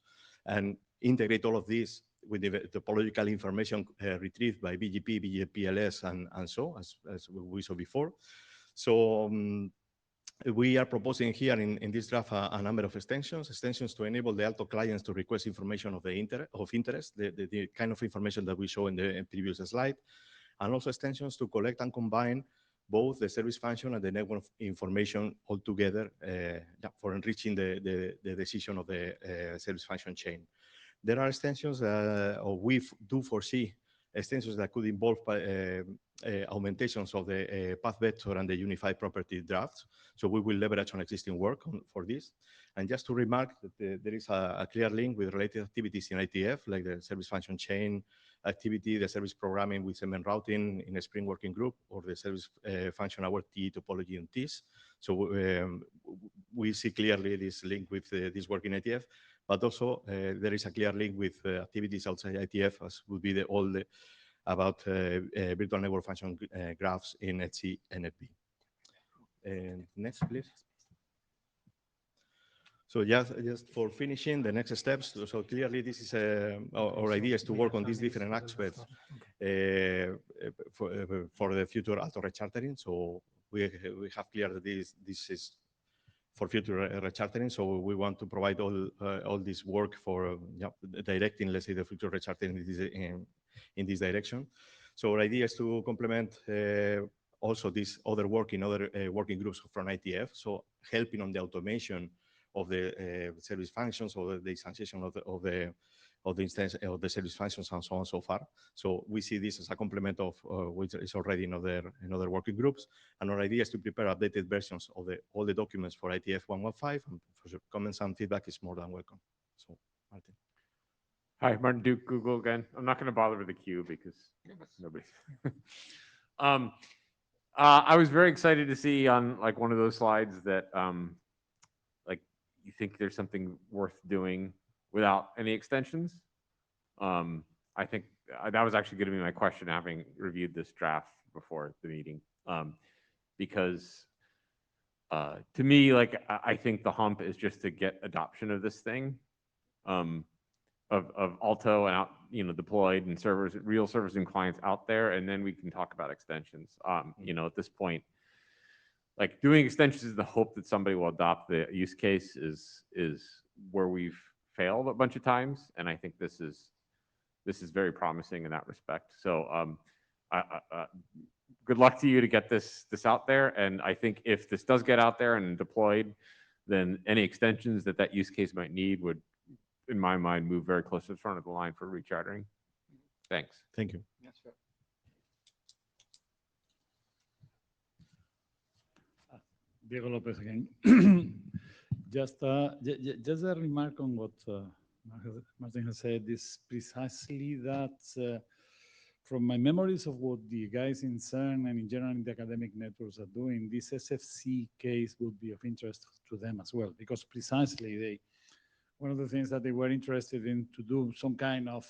and integrate all of this with the topological information retrieved by BGP, BGPLS, and so as we saw before. So we are proposing here in this draft a number of extensions to enable the Alto clients to request information of interest, the kind of information that we show in the previous slide, and also extensions to collect and combine both the service function and the network information all together for enriching the decision of the service function chain. There are extensions, or we do foresee extensions that could involve augmentations of the path vector and the unified property drafts. So we will leverage on existing work for this. And just to remark that there is a clear link with related activities in IETF, like the service function chain activity, the service programming with segment routing in a Spring Working Group, or the service function our TE topology and TIS. So we see clearly this link with this work in IETF. but also there is a clear link with activities outside IETF, as would be all the about virtual network function graphs in Etsy NFV. And next, please. So just for finishing the next steps, so clearly this is our idea is to work on these different aspects for the future Alto rechartering. So we have clear that this is for future rechartering. So we want to provide all this work for directing, let's say, the future rechartering in this direction. So our idea is to complement also this other work in other working groups from IETF. So helping on the automation of the service functions or the instantiation of the instance of the service functions and so on and so far. So we see this as a complement of which is already in other working groups. And our idea is to prepare updated versions of all the documents for IETF114. And for sure, comments and feedback is more than welcome. So, Martin. Hi, Martin Duke, Google again. I'm not going to bother with the queue because nobody. I was very excited to see on like one of those slides that like you think there's something worth doing without any extensions. I think that was actually going to be my question, having reviewed this draft before the meeting, because to me, like I think the hump is just to get adoption of this thing, of Alto and out, deployed and servers, real servers and clients out there, and then we can talk about extensions. At this point, like doing extensions is the hope that somebody will adopt the use case is where we've failed a bunch of times, and I think this is very promising in that respect. So good luck to you to get this out there, and I think if this does get out there and deployed, then any extensions that use case might need would, in my mind, move very close to the front of the line for rechartering. Thanks. Thank you. Yes, sure. Diego Lopez again. just a remark on what Martin has said is precisely that from my memories of what the guys in CERN and in general in the academic networks are doing, this SFC case would be of interest to them as well, because precisely one of the things that they were interested in to do some kind of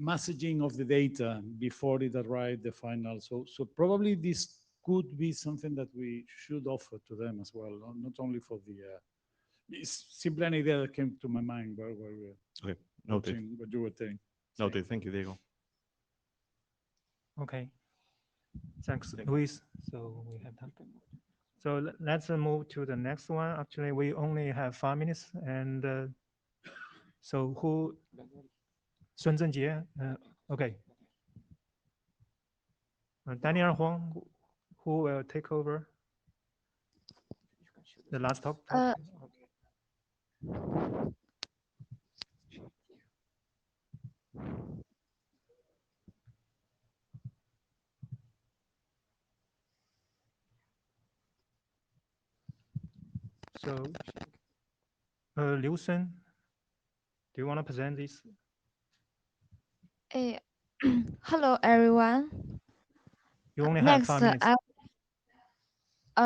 messaging of the data before it arrived the final. So probably this could be something that we should offer to them as well, not only for the. It's simply an idea that came to my mind while we were noted. What you were saying. Noted. Thank you, Diego. Okay. Thanks, Luis. So we have time. So let's move to the next one. Actually, we only have 5 minutes, and so who? Sun Zhenjie. Okay. Daniel Huang, who will take over the last talk? So, Liu Sun, do you want to present this? Hello, everyone. You only have 5 minutes.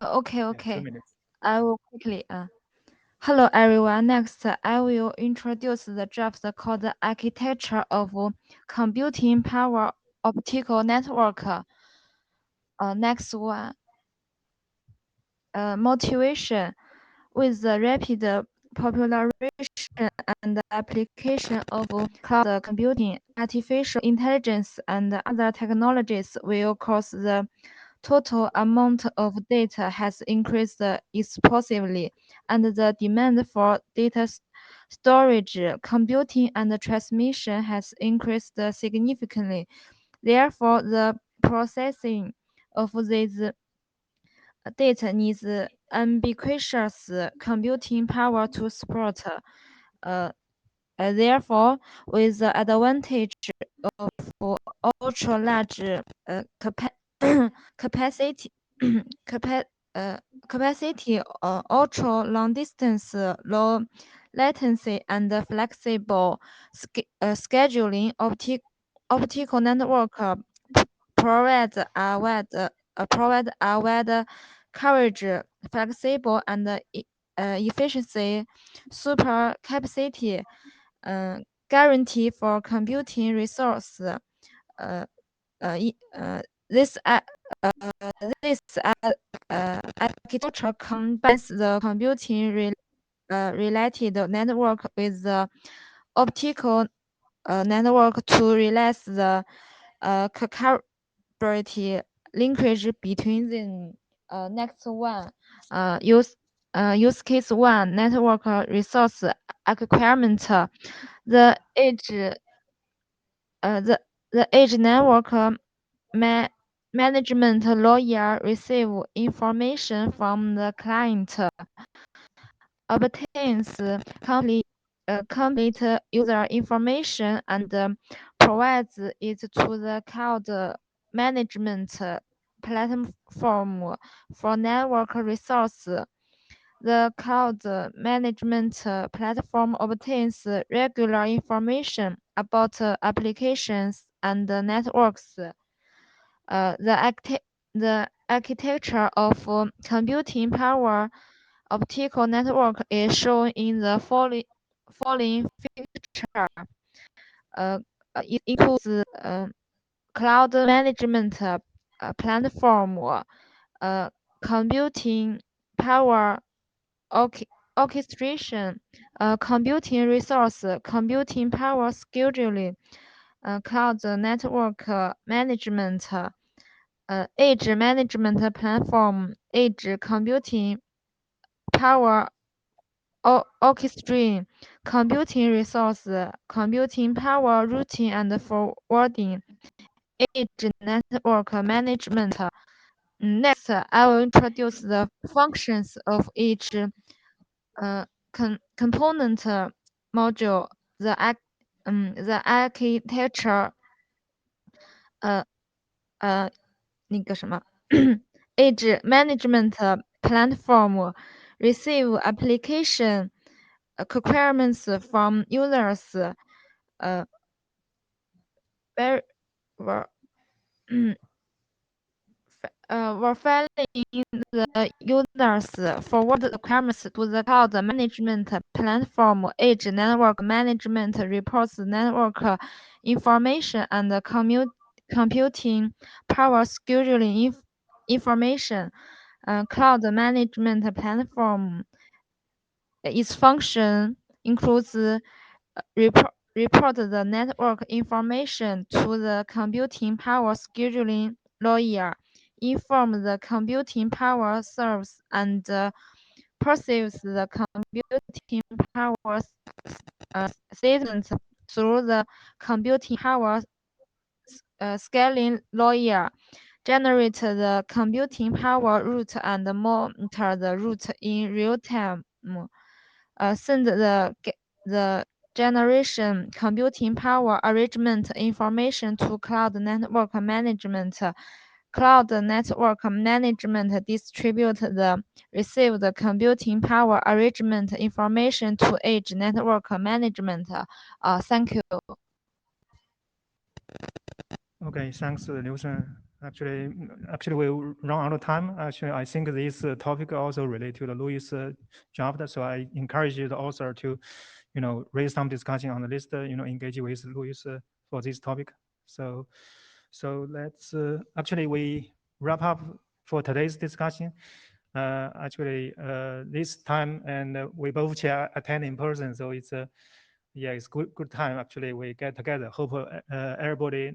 Okay. Yeah, 2 minutes. I will quickly. Hello, everyone. Next, I will introduce the draft called the Architecture of Computing Power Optical Network. Next one. Motivation. With the rapid popularization and application of cloud computing, artificial intelligence, and other technologies will cause the total amount of data has increased explosively, and the demand for data storage, computing, and transmission has increased significantly. Therefore, the processing of these data needs ubiquitous computing power to support. Therefore, with the advantage of ultra-large capacity, ultra long distance, low latency, and flexible scheduling, optical network provide a wide coverage, flexible and efficiency, super capacity, guarantee for computing resource. This architecture combines the computing related network with the optical network to realize the concurrency linkage between the next one use case one network resource acquirement. The edge network management layer receive information from the client, obtains complete user information, and provides it to the cloud management platform for network resource. The cloud management platform obtains regular information about applications and networks. The architecture of computing power optical network is shown in the following picture. It includes cloud management platform, computing power orchestration, computing resource, computing power scheduling, cloud network management, edge management platform, edge computing power orchestrating, computing resource, computing power routing and forwarding, edge network management. Next, I will introduce the functions of each component module, the architecture, 那个什么 edge management platform receive application requirements from users. Very were were filing the users forward requirements to the cloud management platform. Edge network management reports network information and computing power scheduling information. Cloud management platform, its function includes report the network information to the computing power scheduling layer, inform the computing power source, and perceives the computing power statement through the computing power scaling layer, generate the computing power route and monitor the route in real time. Send the generation computing power arrangement information to cloud network management. Cloud network management distribute the received computing power arrangement information to edge network management. Thank you. Okay, thanks, Liu Shen. Actually, we run out of time. Actually, I think this topic also related to the Louis job. So I encourage the author to, raise some discussion on the list. Engage with Louis for this topic. So let's actually we wrap up for today's discussion. This time and we both attend in person, so it's it's good time. Actually, we get together. Hope everybody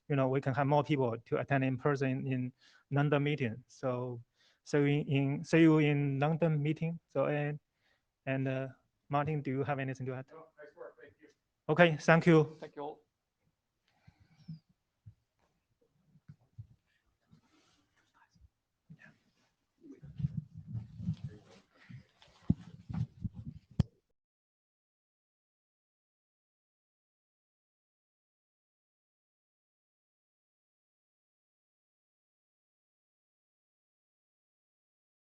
we can have more people to attend in person in London meeting. So see you in London meeting. So and Martin, do you have anything to add? No, nice work. Thank you. Okay, thank you.